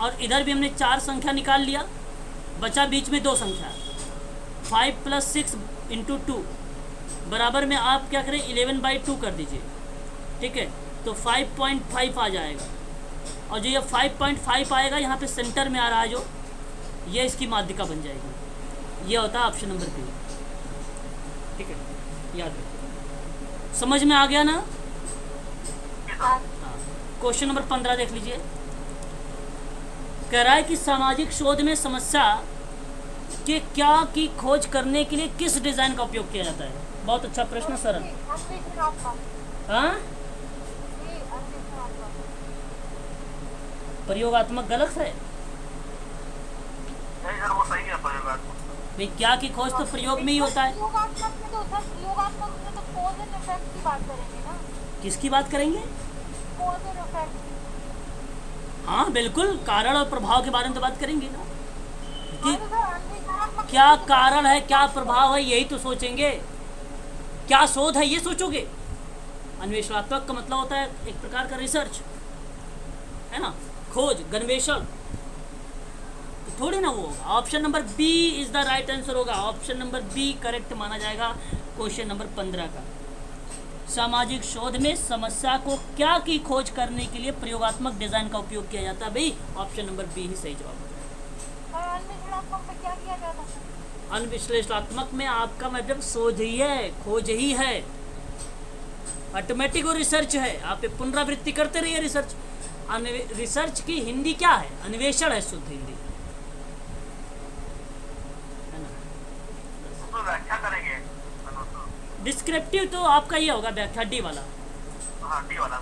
और इधर भी हमने 4 संख्या निकाल लिया, बचा बीच में 2 संख्या। 5 + 6 × 2 बराबर में आप क्या करें 11/2 कर दीजिए, ठीक है, तो 5.5 आ जाएगा। और जो ये 5.5 आएगा यहाँ पे सेंटर में आ रहा है जो, ये इसकी माध्यिका बन जाएगी। ये होता है ऑप्शन नंबर बी, ठीक है, याद रखिए। समझ में आ गया ना? हाँ। क्वेश्चन नंबर 15 देख लीजिए। कह रहा है कि सामाजिक शोध में समस्या के क्या की खोज करने के लिए किस डिज़ाइन का उपयोग किया जाता है? बहुत अच्छा प्रश्न सरल। हाँ, प्रयोगात्मक गलत है नहीं सर, वो सही है प्रयोगात्मक। भाई, क्या की खोज तो प्रयोग में ही होता है। प्रयोगात्मक में तो सर, प्रयोगात्मक में तो कॉज एंड इफेक्ट की बात करेंगे ना। किसकी बात करेंगे? Cause and effect. हाँ बिल्कुल, कारण और प्रभाव के बारे में तो बात करेंगे ना कि तो सर अन्वेषणात्मक क्या कारण है, क्या प्रभाव है, यही तो सोचेंगे। क्या शोध है ये सोचोगे। अन्वेषणात्मक का मतलब होता है एक प्रकार का रिसर्च, है ना, खोज, गन्वेषण, तो थोड़ी ना वो होगा। Option number B is the right answer होगा। ऑप्शन नंबर बी करेक्ट माना जाएगा क्वेश्चन नंबर 15 का। सामाजिक शोध में समस्या को क्या की खोज करने के लिए प्रयोगात्मक डिजाइन का उपयोग किया जाता है, भाई ऑप्शन नंबर बी ही सही जवाब है। अन्वेषणात्मक में क्या किया जाता है? अन्विश्लेषणात्मक में आपका मतलब शोध ही है, खोज ही है, ऑटोमेटिक वो रिसर्च है। आप पुनरावृत्ति करते रहिए रिसर्च। रिसर्च की हिंदी क्या है? अन्वेषण है शुद्ध हिंदी, है ना। तो व्याख्या करेंगे। डिस्क्रिप्टिव तो आपका ये होगा व्याख्या, डी वाला। हाँ, डी वाला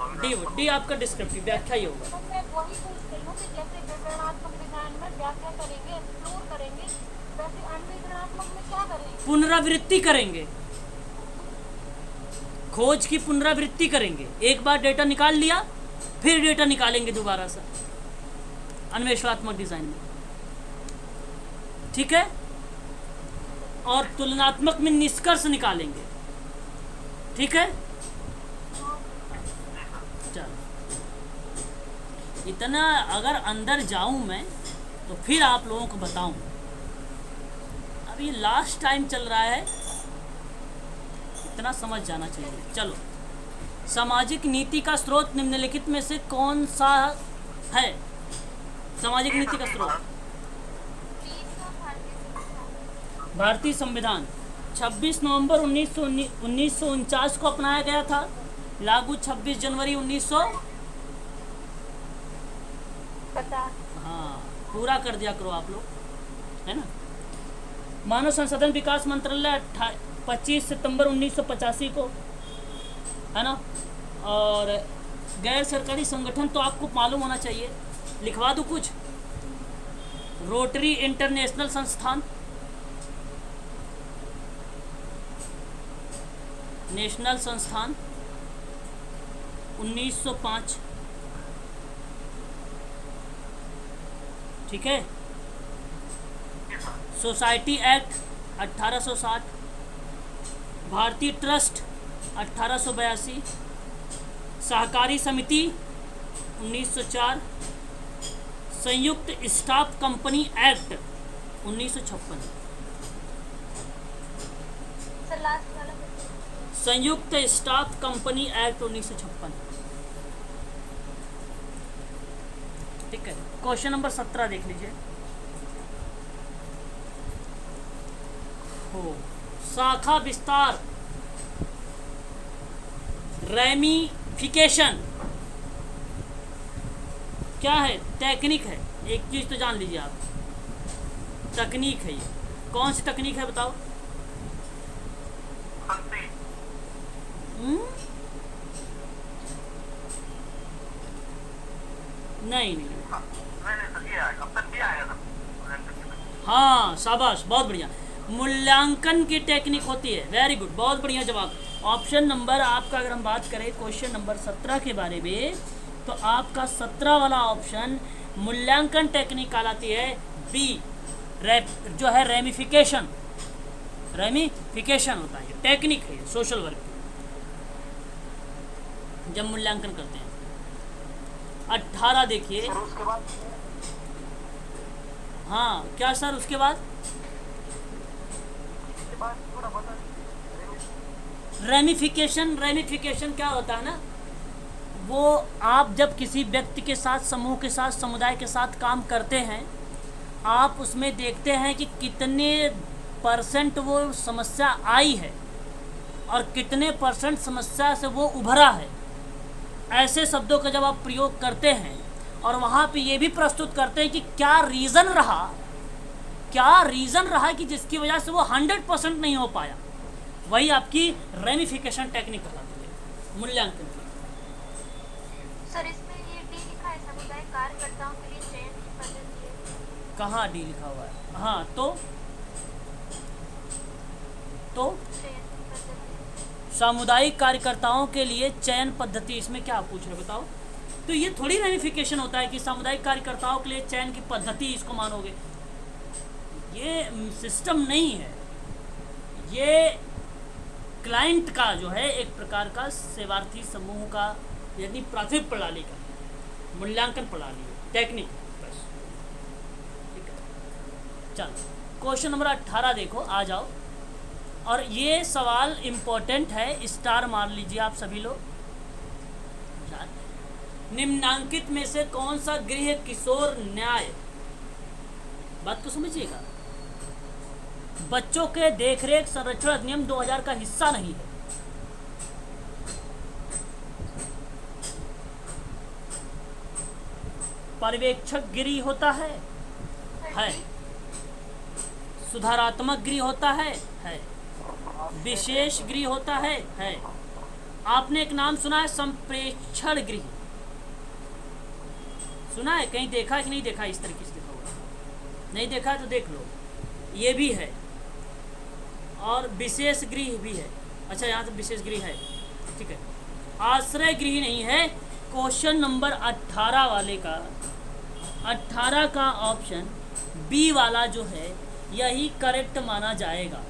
डी आपका डिस्क्रिप्टिव व्याख्या ही होगा। तो मैं वही पूछ रही हूँ कि जैसे विवरणात्मक डिजाइन में व्याख्या करेंगे, एक्सप्लोर करेंगे, वैसे अन्वेषणात्मक में क्या करेंगे? पुनरावृत्ति करेंगे, खोज की पुनरावृत्ति करेंगे। एक बार डेटा निकाल लिया फिर डेटा निकालेंगे दोबारा से अन्वेषणात्मक डिजाइन में, ठीक है। और तुलनात्मक में निष्कर्ष निकालेंगे, ठीक है। चलो, इतना अगर अंदर जाऊं मैं तो फिर आप लोगों को बताऊं। अभी लास्ट टाइम चल रहा है, इतना समझ जाना चाहिए। चलो, सामाजिक नीति का स्रोत निम्नलिखित में से कौन सा है? सामाजिक नीति का स्रोत भारतीय संविधान 26 नवंबर 1949 को अपनाया गया था, लागू 26 जनवरी 1950। हाँ, पूरा कर दिया करो आप लोग, है ना। मानव संसाधन विकास मंत्रालय 25 सितंबर 1985 को, है ना। और गैर सरकारी संगठन तो आपको मालूम होना चाहिए, लिखवा दूँ कुछ। रोटरी इंटरनेशनल संस्थान, नेशनल संस्थान 1905, ठीक है। सोसाइटी एक्ट 1860, भारतीय ट्रस्ट 1882, सहकारी समिति 1904, संयुक्त स्टाफ कंपनी एक्ट 1956। संयुक्त स्टाफ कंपनी एक्ट 1956, ठीक है। क्वेश्चन नंबर 17 देख लीजिए। हो, शाखा विस्तार, रैमिफिकेशन क्या है? टेक्निक है। एक चीज तो जान लीजिए आप, तकनीक है ये। कौन सी तकनीक है बताओ? संति। नहीं नहीं। नहीं सर, ये आएगा, अब तक ये आएगा सर। हाँ शाबाश, बहुत बढ़िया। मूल्यांकन की टेक्निक होती है, वेरी गुड, बहुत बढ़िया जवाब। ऑप्शन नंबर आपका, अगर हम बात करें क्वेश्चन नंबर 17 के बारे में, तो आपका 17 वाला ऑप्शन मूल्यांकन टेक्निक कहलाती है बी। जो है रेमिफिकेशन, रेमिफिकेशन होता है, टेक्निक है सोशल वर्क जब मूल्यांकन करते हैं। 18 देखिए। फिर उसके बाद हाँ क्या सर, उसके बाद थोड़ा बता। रेमिफिकेशन क्या होता है ना, वो आप जब किसी व्यक्ति के साथ, समूह के साथ, समुदाय के साथ काम करते हैं, आप उसमें देखते हैं कि कितने % वो समस्या आई है और कितने % समस्या से वो उभरा है। ऐसे शब्दों का जब आप प्रयोग करते हैं और वहाँ पे ये भी प्रस्तुत करते हैं कि क्या रीज़न रहा कि जिसकी वजह से वो 100% नहीं हो पाया, वही आपकी रेमिफिकेशन टेक्निक कहलाती है मूल्यांकन की। सर इसमें ये डी लिखा है, सामुदायिक कार्यकर्ताओं के लिए चयन की पद्धति है। कहाँ डी लिखा हुआ है? हाँ तो चयन की पद्धति। सामुदायिक कार्यकर्ताओं के लिए चयन पद्धति, इसमें क्या पूछ रहे बताओ? तो ये थोड़ी रेमिफिकेशन होता है कि सामुदायिक कार्यकर्ताओं के लिए चयन की पद्धति इसको मानोगे, ये सिस्टम नहीं है। ये क्लाइंट का जो है एक प्रकार का सेवार्थी समूह का, यानी प्राथमिक प्रणाली का मूल्यांकन प्रणाली है, टेक्निक बस। ठीक है, चलो क्वेश्चन नंबर 18 देखो, आ जाओ। और ये सवाल इम्पोर्टेंट है, स्टार मार लीजिए आप सभी लोग। निम्नांकित में से कौन सा गृह किशोर न्याय, बात को समझिएगा, बच्चों के देखरेख संरक्षण अधिनियम 2000 का हिस्सा नहीं है? पर्यवेक्षक गृह होता है, सुधारात्मक गृह होता है, विशेष गृह होता है। आपने एक नाम सुना है संप्रेक्षण गृह, सुना है? कहीं देखा कि नहीं देखा? इस तरीके से लिखा हुआ, नहीं देखा तो देख लो, ये भी है और विशेष गृह भी है। अच्छा यहाँ तो विशेष गृह है, ठीक है। आश्रय गृह नहीं है। क्वेश्चन नंबर 18 वाले का, 18 का ऑप्शन बी वाला जो है यही करेक्ट माना जाएगा,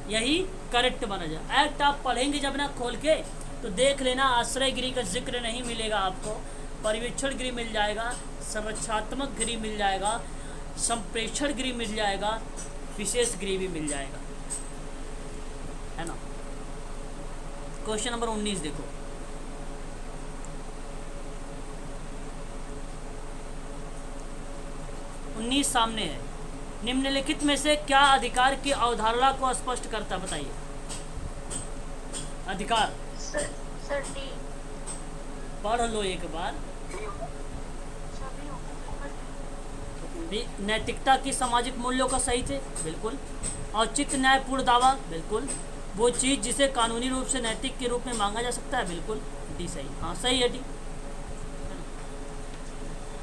यही करेक्ट माना जाएगा। एक्ट आप पढ़ेंगे जब ना खोल के तो देख लेना, आश्रय गृह का जिक्र नहीं मिलेगा आपको, पर्यवेक्षण गृह मिल जाएगा, संरक्षणात्मक गृह मिल जाएगा, संप्रेक्षण गृह मिल जाएगा, विशेष गृह भी मिल जाएगा, है ना। क्वेश्चन नंबर 19 देखो, सामने है। निम्नलिखित में से क्या अधिकार की अवधारणा को स्पष्ट करता, बताइए। अधिकार सर डी। पढ़ लो एक बार। नैतिकता की सामाजिक मूल्यों का सही थे, बिल्कुल। औचित्य न्यायपूर्ण दावा, बिल्कुल। वो चीज़ जिसे कानूनी रूप से नैतिक के रूप में मांगा जा सकता है, बिल्कुल। डी सही, हाँ सही है डी।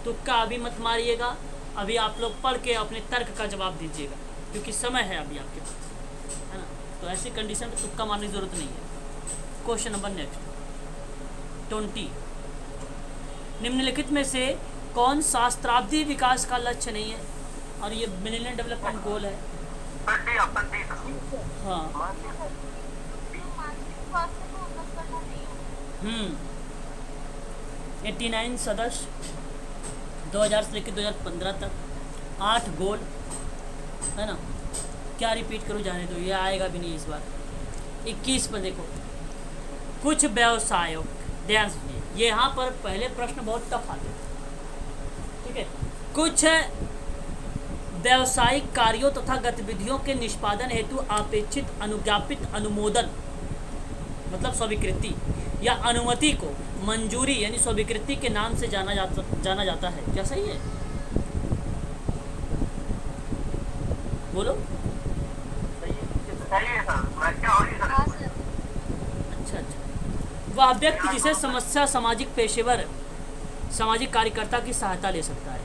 तुक्का अभी मत मारिएगा, अभी आप लोग पढ़ के अपने तर्क का जवाब दीजिएगा, क्योंकि समय है अभी आपके पास, है ना। तो ऐसी कंडीशन में तुक्का मारने की जरूरत नहीं है। क्वेश्चन नंबर नेक्स्ट 20, निम्नलिखित में से कौन सहस्त्राब्दी विकास का लक्ष्य नहीं है? और ये मिलेनियम डेवलपमेंट गोल है। हाँ 89 सदस्य 2000 से लेकर 2015 तक, 8 गोल, है ना। क्या रिपीट करूँ, जाने दो, ये आएगा भी नहीं इस बार। 21 पर देखो, कुछ व्यवसायों, ध्यान सुनिए, ये यहाँ पर पहले प्रश्न बहुत टफ आते हैं, ठीक है। कुछ व्यावसायिक कार्यों तथा गतिविधियों के निष्पादन हेतु अपेक्षित अनुज्ञापित अनुमोदन, मतलब स्वीकृति या अनुमति को मंजूरी यानी स्वीकृति के नाम से जाना जाता है। क्या सही है? बोलो। सही है सर, व्याख्या हो रही है हाँ सर। सर। अच्छा अच्छा। वह व्यक्ति जिसे समस्या सामाजिक पेशेवर सामाजिक कार्यकर्ता की सहायता ले सकता है।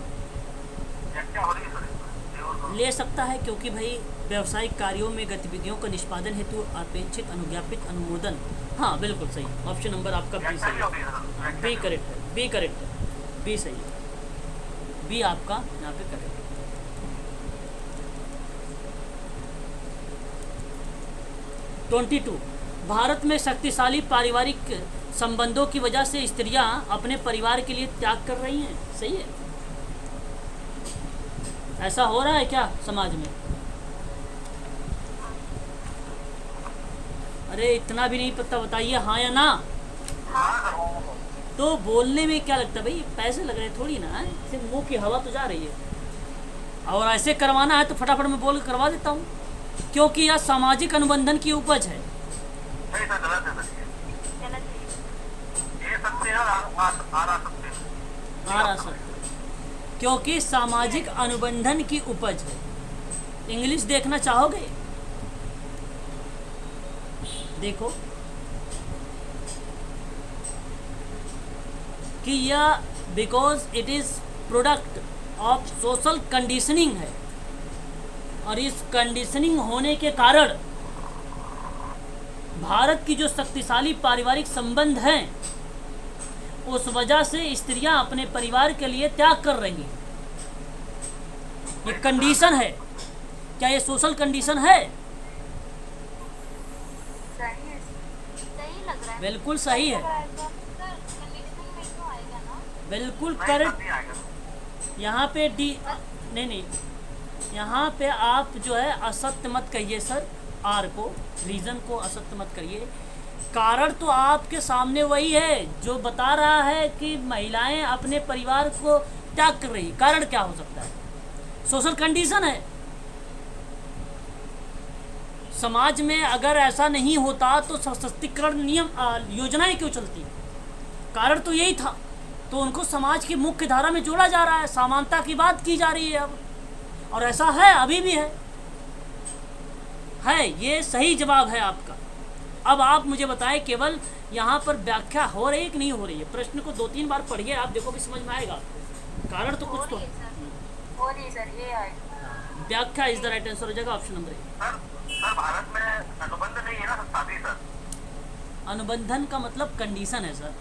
व्याख्या हो रही है सर। ले सकता है क्योंकि भाई व्यावसायिक कार्यों में गतिविधियों का निष्पादन हेतु अपेक्षित अनुज्ञापित अनुमोदन। हाँ बिल्कुल सही, ऑप्शन नंबर आपका बी व्याख्या सही भी हो है। रही है सर, व्याख्या बी भी। करेक्ट है, बी करेक्ट है, बी सही है, बी आपका यहाँ पे करेक्ट है। 22 भारत में शक्तिशाली पारिवारिक संबंधों की वजह से स्त्रियां अपने परिवार के लिए त्याग कर रही हैं। सही है, ऐसा हो रहा है क्या समाज में? अरे इतना भी नहीं पता, बताइए हाँ या ना। हाँ सर, हो। तो बोलने में क्या लगता है भाई, पैसे लग रहे हैं थोड़ी ना, सिर्फ मुंह की हवा तो जा रही है। और ऐसे करवाना है तो फटाफट मैं बोल के करवा देता हूँ, क्योंकि यह सामाजिक अनुबंधन की उपज है। नहीं सर, गलत है सर। गलत है। ये सकते हैं और आ सकते हैं। आ रहा सकते, क्योंकि सामाजिक अनुबंधन की उपज है। इंग्लिश देखना चाहोगे? देखो कि यह because it is product of social conditioning है, और इस कंडीशनिंग होने के कारण भारत की जो शक्तिशाली पारिवारिक संबंध हैं उस वजह से स्त्रियां अपने परिवार के लिए त्याग कर रही हैं। ये कंडीशन है, क्या ये सोशल कंडीशन है? सही है, सही लग रहा है। बिल्कुल सही है, सर कंडीशनिंग में क्यों आएगा ना? बिल्कुल नहीं सर, करेक्ट। नहीं आएगा। यहाँ पे डी नहीं, यहाँ पे आप जो है असत्य मत कहिए सर, आर को, रीजन को असत्य मत करिए। कारण तो आपके सामने वही है जो बता रहा है कि महिलाएं अपने परिवार को त्याग कर रही। कारण क्या हो सकता है? सोशल कंडीशन है। समाज में अगर ऐसा नहीं होता तो सशक्तिकरण नियम योजनाएं क्यों चलती? कारण तो यही था। तो उनको समाज की मुख्य धारा में जोड़ा जा रहा है, समानता की बात की जा रही है अब, और ऐसा है, अभी भी है। ये सही जवाब है आपका। अब आप मुझे बताएं, केवल यहाँ पर व्याख्या हो रही है कि नहीं हो रही है? प्रश्न को 2-3 बार पढ़िए, आप देखो भी समझ में आएगा आपको। कारण तो कुछ तो है। हो रही है सर, ये आएगा। व्याख्या इज द राइट आंसर हो जाएगा, option number A. Sir Bharat में अनुबंध नहीं है ना सर, शादी सर। अनुबंधन का मतलब कंडीशन है सर।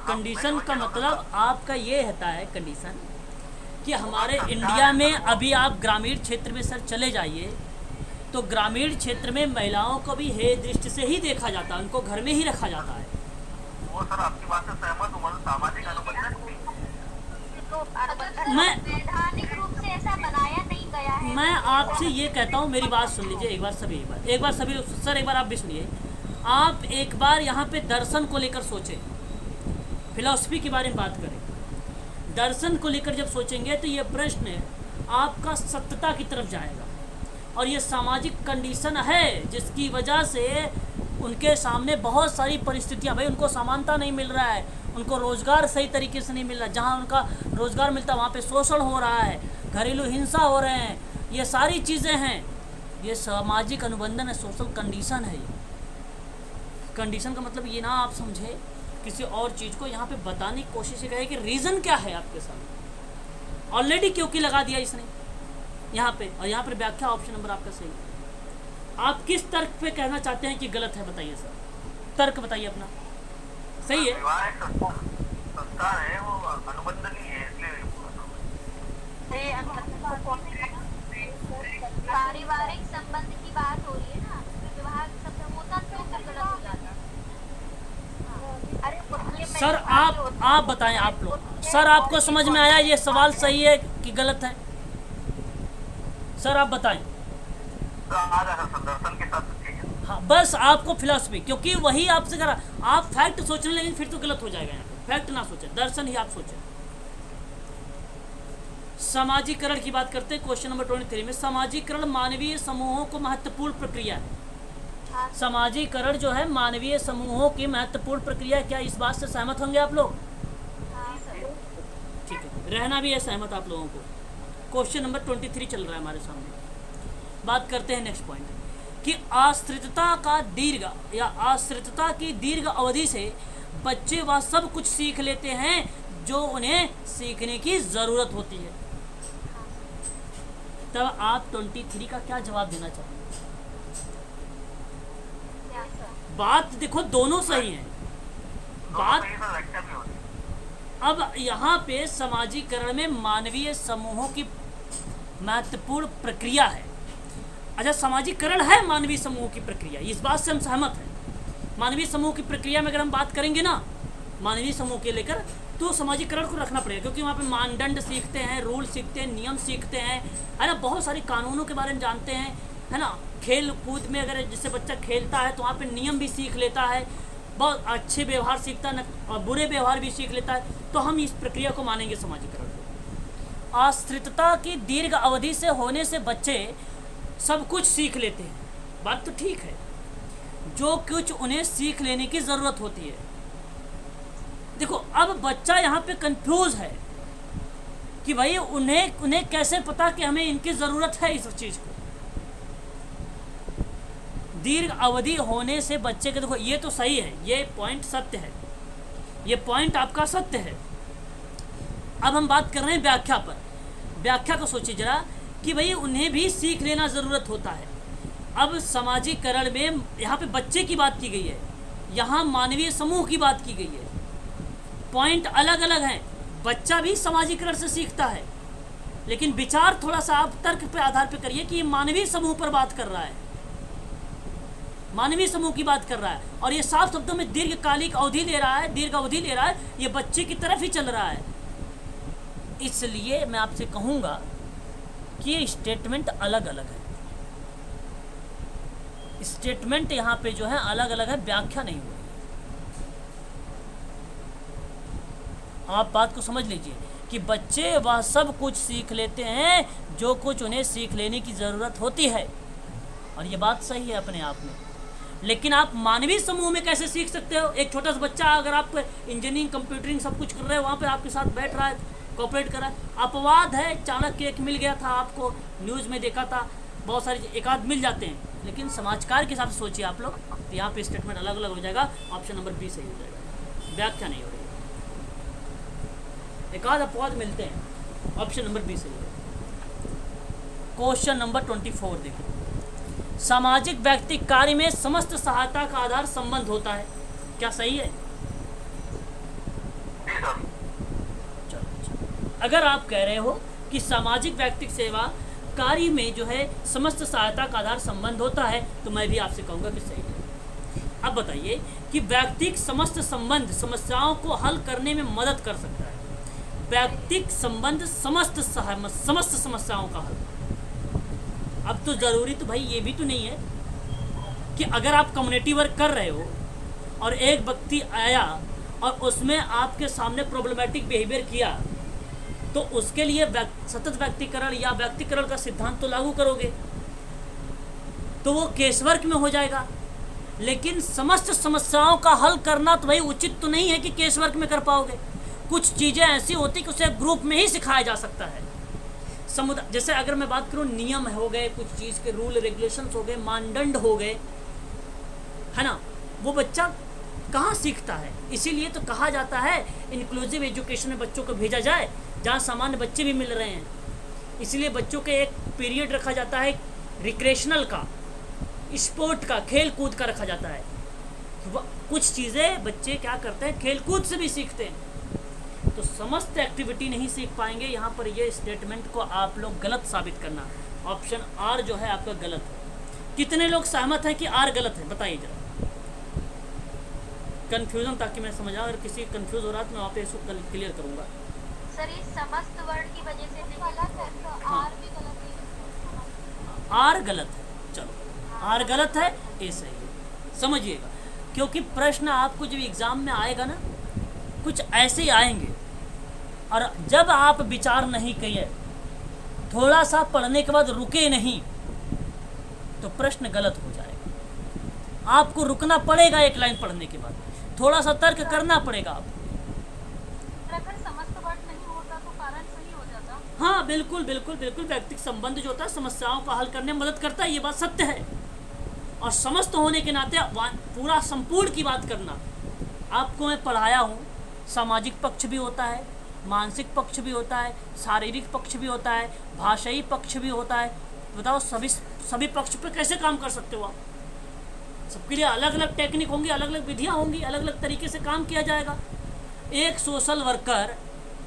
कंडीशन का मतलब आपका ये रहता है, कंडीशन कि हमारे इंडिया में अभी आप ग्रामीण क्षेत्र में सर चले जाइए तो ग्रामीण क्षेत्र में महिलाओं को भी हे दृष्टि से ही देखा जाता है, उनको घर में ही रखा जाता है। वो सर आपकी बात से सहमत हूँ, मतलब सामाजिक अनुबंधन भी। तो मैं- वैधानिक रूप से ऐसा बनाया नहीं गया है। मैं आपसे ये कहता हूँ, मेरी बात सुन लीजिए एक बार सभी, एक बार सभी सर, एक बार आप भी सुनिए। आप एक बार यहाँ पे दर्शन को लेकर सोचें, फिलॉसफी के बारे में बात करें। दर्शन को लेकर जब सोचेंगे तो ये प्रश्न आपका सत्यता की तरफ जाएगा, और ये सामाजिक कंडीशन है जिसकी वजह से उनके सामने बहुत सारी परिस्थितियां, भाई उनको समानता नहीं मिल रहा है, उनको रोज़गार सही तरीके से नहीं मिल रहा, जहां उनका रोज़गार मिलता है वहाँ पे शोषण हो रहा है, घरेलू हिंसा हो रहे हैं, ये सारी चीज़ें हैं। ये सामाजिक अनुबंधन है, सोशल कंडीशन है। ये कंडीशन का मतलब ये ना आप समझे किसी और चीज़ को यहाँ पे बताने की कोशिश करें कि रीज़न क्या है आपके सामने। ऑलरेडी क्योंकि लगा दिया इसने यहाँ पे, और यहाँ पर व्याख्या ऑप्शन नंबर आपका सही है। आप किस तर्क पे कहना चाहते हैं कि गलत है, बताइए सर, तर्क बताइए अपना। सही है, विवाह एक संस्कार है, वो अनुबंधन ही है, इसलिए पारिवारिक संबंध की बात हो रही है ना, विवाह शब्द होता तो फिर गलत हो जाता। अरे ये सर आप बताएं, आप लोग सर, आपको समझ में आया ये सवाल सही है कि गलत है? सर आप बताएं। तो आ जाएगा सर, दर्शन के साथ ठीक है। हाँ, बस आपको फिलॉसफी, क्योंकि वही आपसे करा, आप फैक्ट सोचने लगे फिर तो गलत हो जाएगा। यहाँ पे फैक्ट ना सोचें, दर्शन ही आप सोचें। समाजीकरण की बात करते हैं, क्वेश्चन नंबर 23 में। समाजीकरण मानवीय समूहों को महत्वपूर्ण प्रक्रिया है। समाजीकरण जो है मानवीय समूहों की महत्वपूर्ण प्रक्रिया है। क्या इस बात से सहमत होंगे आप लोग? ठीक है, रहना भी है सहमत आप लोगों को। क्वेश्चन नंबर 23 चल रहा है हमारे सामने। बात करते हैं नेक्स्ट पॉइंट कि आश्रितता का दीर्घ या आश्रितता की दीर्घ अवधि से बच्चे वह सब कुछ सीख लेते हैं जो उन्हें सीखने की ज़रूरत होती है। तब आप 23 का क्या जवाब देना चाहोगे? क्या सर? बात देखो दोनों सही हैं। बात सही तो लगता भी होती अब यहाँ पे समाजीकरण में मानवीय समूहों की महत्वपूर्ण प्रक्रिया है। अच्छा, समाजीकरण है मानवीय समूह की प्रक्रिया, इस बात से हम सहमत हैं। मानवीय समूह की प्रक्रिया में अगर हम बात करेंगे ना मानवीय समूह के लेकर, तो समाजीकरण को रखना पड़ेगा, क्योंकि वहाँ पे मानदंड सीखते हैं, रूल सीखते हैं, नियम सीखते हैं, है ना, बहुत सारे कानूनों के बारे में जानते हैं, है ना। खेल कूद में अगर जिससे बच्चा खेलता है तो वहाँ पे नियम भी सीख लेता है, बहुत अच्छे व्यवहार सीखता है और बुरे व्यवहार भी सीख लेता है। तो हम इस प्रक्रिया को मानेंगे समाजीकरण को। आश्रितता की दीर्घ अवधि से होने से बच्चे सब कुछ सीख लेते हैं, बात तो ठीक है, जो कुछ उन्हें सीख लेने की ज़रूरत होती है। देखो अब बच्चा यहाँ पे कंफ्यूज है कि भाई उन्हें कैसे पता कि हमें इनकी ज़रूरत है इस चीज़ को। दीर्घ अवधि होने से बच्चे के, देखो ये तो सही है, ये पॉइंट सत्य है, ये पॉइंट आपका सत्य है। अब हम बात कर रहे हैं व्याख्या पर। व्याख्या को सोचिए जरा कि भाई उन्हें भी सीख लेना ज़रूरत होता है। अब समाजीकरण में यहाँ पे बच्चे की बात की गई है, यहाँ मानवीय समूह की बात की गई है, पॉइंट अलग अलग हैं। बच्चा भी समाजीकरण से सीखता है, लेकिन विचार थोड़ा सा आप तर्क पे आधार पे करिए कि ये मानवीय समूह पर बात कर रहा है, मानवीय समूह की बात कर रहा है, और ये साफ शब्दों में दीर्घकालिक अवधि ले रहा है, दीर्घ अवधि ले रहा है, ये बच्चे की तरफ ही चल रहा है। इसलिए मैं आपसे कहूँगा कि ये स्टेटमेंट अलग अलग है, स्टेटमेंट यहाँ पे जो है अलग अलग है, व्याख्या नहीं हो रही। आप बात को समझ लीजिए कि बच्चे वह सब कुछ सीख लेते हैं जो कुछ उन्हें सीख लेने की ज़रूरत होती है, और ये बात सही है अपने आप में। लेकिन आप मानवीय समूह में कैसे सीख सकते हो? एक छोटा सा बच्चा अगर आप इंजीनियरिंग कंप्यूटरिंग सब कुछ कर रहे हो, वहाँ पे आपके साथ बैठ रहा है, कोऑपरेट कर रहा है, अपवाद है चाणक्य एक मिल गया था, आपको न्यूज़ में देखा था, बहुत सारे एक आध मिल जाते हैं, लेकिन समाजकार के हिसाब से सोचिए आप लोग, तो यहाँ पे स्टेटमेंट अलग अलग हो जाएगा। ऑप्शन नंबर बी सही हो जाएगा, व्याख्या नहीं हो रही, एक आध अपवाद मिलते हैं, ऑप्शन नंबर बी सही है। क्वेश्चन नंबर 24 देखो, सामाजिक व्यक्तिक कार्य में समस्त सहायता का आधार संबंध होता है, क्या सही है? चलो, अगर आप कह रहे हो कि सामाजिक व्यक्तिक सेवा कार्य में जो है समस्त सहायता का आधार संबंध होता है, तो मैं भी आपसे कहूँगा कि सही है। अब बताइए कि व्यक्तिक समस्त संबंध समस्याओं को हल करने में मदद कर सकता है। व्यक्तिक संबंध समस्त समस्याओं का हल। अब तो ज़रूरी तो भाई ये भी तो नहीं है कि अगर आप कम्युनिटी वर्क कर रहे हो और एक व्यक्ति आया और उसमें आपके सामने प्रॉब्लमेटिक बिहेवियर किया, तो उसके लिए सतत व्यक्तिकरण या व्यक्तिकरण का सिद्धांत तो लागू करोगे, तो वो केस वर्क में हो जाएगा। लेकिन समस्त समस्याओं का हल करना तो भाई उचित तो नहीं है कि केस वर्क में कर पाओगे। कुछ चीज़ें ऐसी होती कि उसे ग्रुप में ही सिखाया जा सकता है। समुदाय, जैसे अगर मैं बात करूँ, नियम हो गए, कुछ चीज़ के रूल रेगुलेशंस हो गए, मानदंड हो गए, है ना, वो बच्चा कहाँ सीखता है। इसीलिए तो कहा जाता है इंक्लूसिव एजुकेशन में बच्चों को भेजा जाए जहाँ सामान्य बच्चे भी मिल रहे हैं। इसलिए बच्चों के एक पीरियड रखा जाता है रिक्रेशनल का, स्पोर्ट का, खेल कूद का रखा जाता है। कुछ चीज़ें बच्चे क्या करते हैं, खेल कूद से भी सीखते हैं। तो समस्त एक्टिविटी नहीं सीख पाएंगे। यहाँ पर ये स्टेटमेंट को आप लोग गलत साबित करना। ऑप्शन आर जो है आपका गलत है। कितने लोग सहमत हैं कि आर गलत है, बताइए जरा। कंफ्यूजन, ताकि मैं समझा, अगर किसी कंफ्यूज हो रहा है तो मैं वहाँ पे इसको क्लियर करूँगा। सर ये समस्त वर्ड की वजह से गलत है, तो आर भी गलत है। आर गलत है, चलो आर गलत है, ए सही है, समझिएगा। क्योंकि प्रश्न आपको जब एग्ज़ाम में आएगा ना, कुछ ऐसे ही आएंगे, और जब आप विचार नहीं किए, थोड़ा सा पढ़ने के बाद रुके नहीं, तो प्रश्न गलत हो जाएगा। आपको रुकना पड़ेगा एक लाइन पढ़ने के बाद, थोड़ा सा तर्क करना पड़ेगा आपको। अगर समस्त वर्ड नहीं होता तो कारण सही हो जाता। हाँ बिल्कुल बिल्कुल बिल्कुल, व्यक्तिगत संबंध जो होता है समस्याओं का हल करने में मदद करता है, ये बात सत्य है। और समस्त होने के नाते पूरा संपूर्ण की बात करना, आपको मैं पढ़ाया हूँ, सामाजिक पक्ष भी होता है, मानसिक पक्ष भी होता है, शारीरिक पक्ष भी होता है, भाषाई पक्ष भी होता है। बताओ सभी पक्ष पर कैसे काम कर सकते हो आप? सबके लिए अलग अलग टेक्निक होंगी, अलग अलग विधियाँ होंगी, अलग अलग तरीके से काम किया जाएगा। एक सोशल वर्कर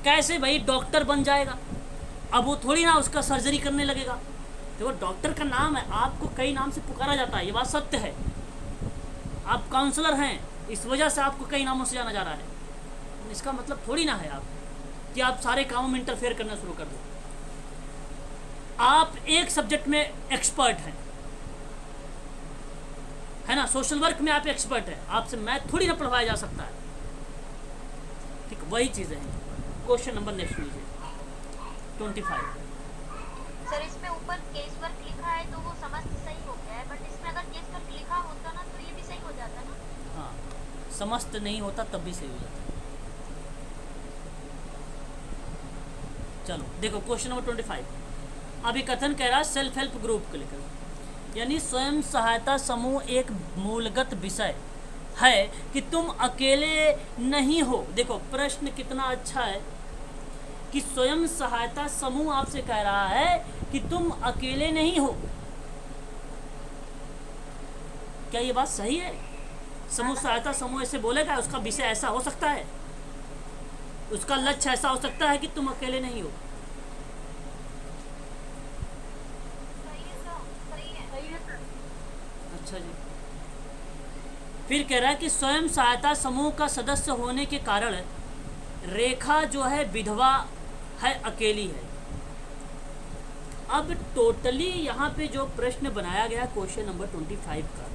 कैसे भाई डॉक्टर बन जाएगा? अब वो थोड़ी ना उसका सर्जरी करने लगेगा। देखो डॉक्टर का नाम है, आपको कई नाम से पुकारा जाता है, ये बात सत्य है। आप काउंसलर हैं, इस वजह से आपको कई नामों से जाना जा रहा है। इसका मतलब थोड़ी ना है आप कि आप सारे कामों में इंटरफेयर करना शुरू कर दो। आप एक सब्जेक्ट में एक्सपर्ट हैं, है ना, सोशल वर्क में आप एक्सपर्ट हैं, आपसे मैथ थोड़ी ना पढ़वाया जा सकता है। ठीक, वही चीज़ें हैं। क्वेश्चन नंबर नेक्स्ट लीजिए 25। सर इसमें ऊपर केस वर्क लिखा है तो वो समस्त सही हो गया है, बट इसमें अगर केस वर्क लिखा होता ना तो ये भी सही हो जाता ना। हाँ, समस्त नहीं होता तब भी सही हो जाता। चलो देखो क्वेश्चन नंबर 25। अभी कथन कह रहा है सेल्फ हेल्प ग्रुप को लेकर, यानी स्वयं सहायता समूह एक मूलगत विषय है कि तुम अकेले नहीं हो। देखो प्रश्न कितना अच्छा है कि स्वयं सहायता समूह आपसे कह रहा है कि तुम अकेले नहीं हो। क्या ये बात सही है? समूह सहायता समूह ऐसे बोलेगा, उसका विषय ऐसा हो सकता है, उसका लक्ष्य ऐसा हो सकता है कि तुम अकेले नहीं हो। सही है सर। अच्छा जी। फिर कह रहा है कि स्वयं सहायता समूह का सदस्य होने के कारण रेखा जो है विधवा है, अकेली है। अब टोटली यहाँ पे जो प्रश्न बनाया गया क्वेश्चन नंबर 25 का,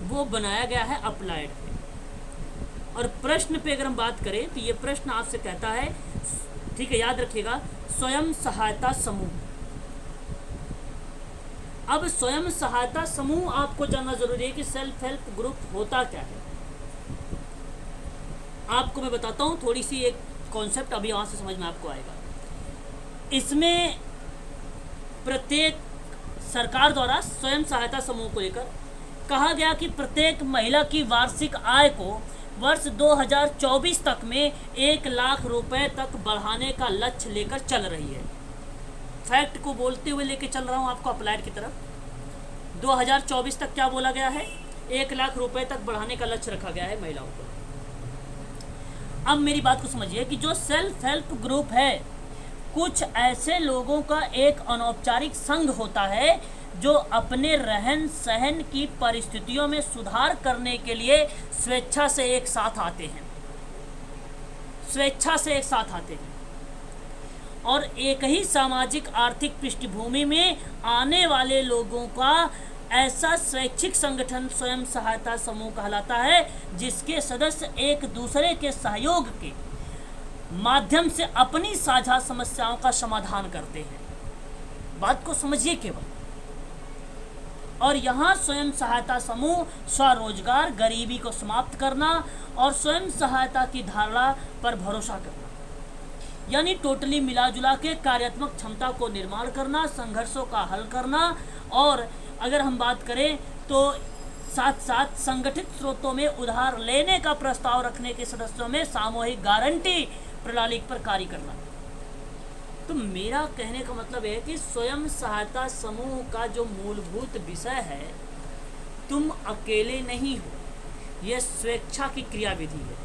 वो बनाया गया है अप्लाइड पे। और प्रश्न पे अगर हम बात करें तो ये प्रश्न आपसे कहता है, ठीक है याद रखिएगा, स्वयं सहायता समूह। अब स्वयं सहायता समूह आपको जानना जरूरी है कि सेल्फ हेल्प ग्रुप होता क्या है। आपको मैं बताता हूँ थोड़ी सी एक कॉन्सेप्ट, अभी वहाँ से समझ में आपको आएगा। इसमें प्रत्येक सरकार द्वारा स्वयं सहायता समूह को लेकर कहा गया कि प्रत्येक महिला की वार्षिक आय को वर्ष 2024 तक में 1 लाख रुपए तक बढ़ाने का लक्ष्य लेकर चल रही है। फैक्ट को बोलते हुए लेके चल रहा हूँ आपको अप्लाइड की तरफ। 2024 तक क्या बोला गया है? 1 लाख रुपए तक बढ़ाने का लक्ष्य रखा गया है महिलाओं को। अब मेरी बात को समझिए कि जो सेल्फ हेल्प ग्रुप है, कुछ ऐसे लोगों का एक अनौपचारिक संघ होता है जो अपने रहन सहन की परिस्थितियों में सुधार करने के लिए स्वेच्छा से एक साथ आते हैं, स्वेच्छा से एक साथ आते हैं और एक ही सामाजिक आर्थिक पृष्ठभूमि में आने वाले लोगों का ऐसा स्वैच्छिक संगठन स्वयं सहायता समूह कहलाता है, जिसके सदस्य एक दूसरे के सहयोग के माध्यम से अपनी साझा समस्याओं का समाधान करते हैं। बात को समझिए केवल। और यहाँ स्वयं सहायता समूह स्वरोजगार, गरीबी को समाप्त करना और स्वयं सहायता की धारणा पर भरोसा करना, यानी टोटली मिला जुला के कार्यात्मक क्षमता को निर्माण करना, संघर्षों का हल करना। और अगर हम बात करें तो साथ साथ संगठित स्रोतों में उधार लेने का प्रस्ताव रखने के सदस्यों में सामूहिक गारंटी प्रणाली पर कार्य करना। तो मेरा कहने का मतलब है कि स्वयं सहायता समूह का जो मूलभूत विषय है, तुम अकेले नहीं हो, यह स्वेच्छा की क्रियाविधि है।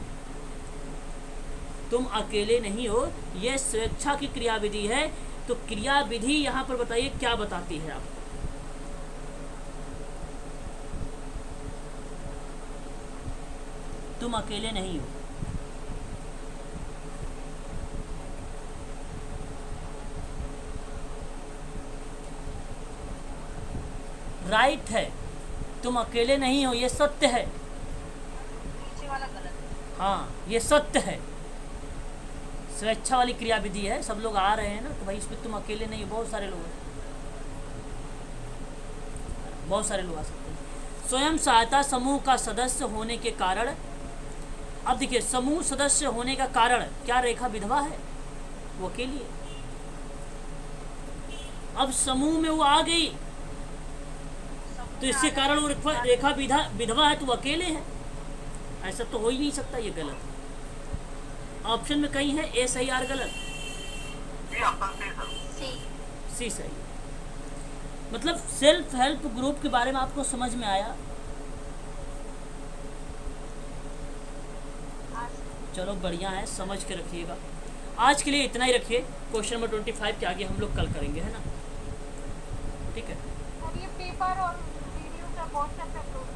तुम अकेले नहीं हो, यह स्वेच्छा की क्रियाविधि है। तो क्रियाविधि यहाँ पर बताइए क्या बताती है आपको? तुम अकेले नहीं हो। राइट है, तुम अकेले नहीं हो, ये सत्य है। पीछे वाला गलत है। हाँ, ये सत्य है। स्वेच्छा वाली क्रियाविधि है, सब लोग आ रहे हैं ना, तो भाई इसमें तुम अकेले नहीं हो, बहुत सारे लोग हैं, बहुत सारे लोग आ सकते हैं। स्वयं सहायता समूह का सदस्य होने के कारण, अब देखिए समूह सदस्य होने का कारण क्या? रेखा विधवा है, वो अकेली है। अब समूह में वो आ गई तो इसके कारण वो रेखा विधवा है तो वो अकेले है, ऐसा तो हो ही नहीं सकता, ये गलत है। ऑप्शन में कहीं है ए सही आर गलत, जी ऑप्शन सी सर। सी। सी सही। मतलब सेल्फ हेल्प ग्रुप के बारे में आपको समझ में आया? चलो बढ़िया है, समझ के रखिएगा। आज के लिए इतना ही रखिए, क्वेश्चन नंबर 25 के आगे हम लोग कल करेंगे, है ना? ठीक है। और ये पेपर और वीडियो सब व्हाट्सएप पे अपलोड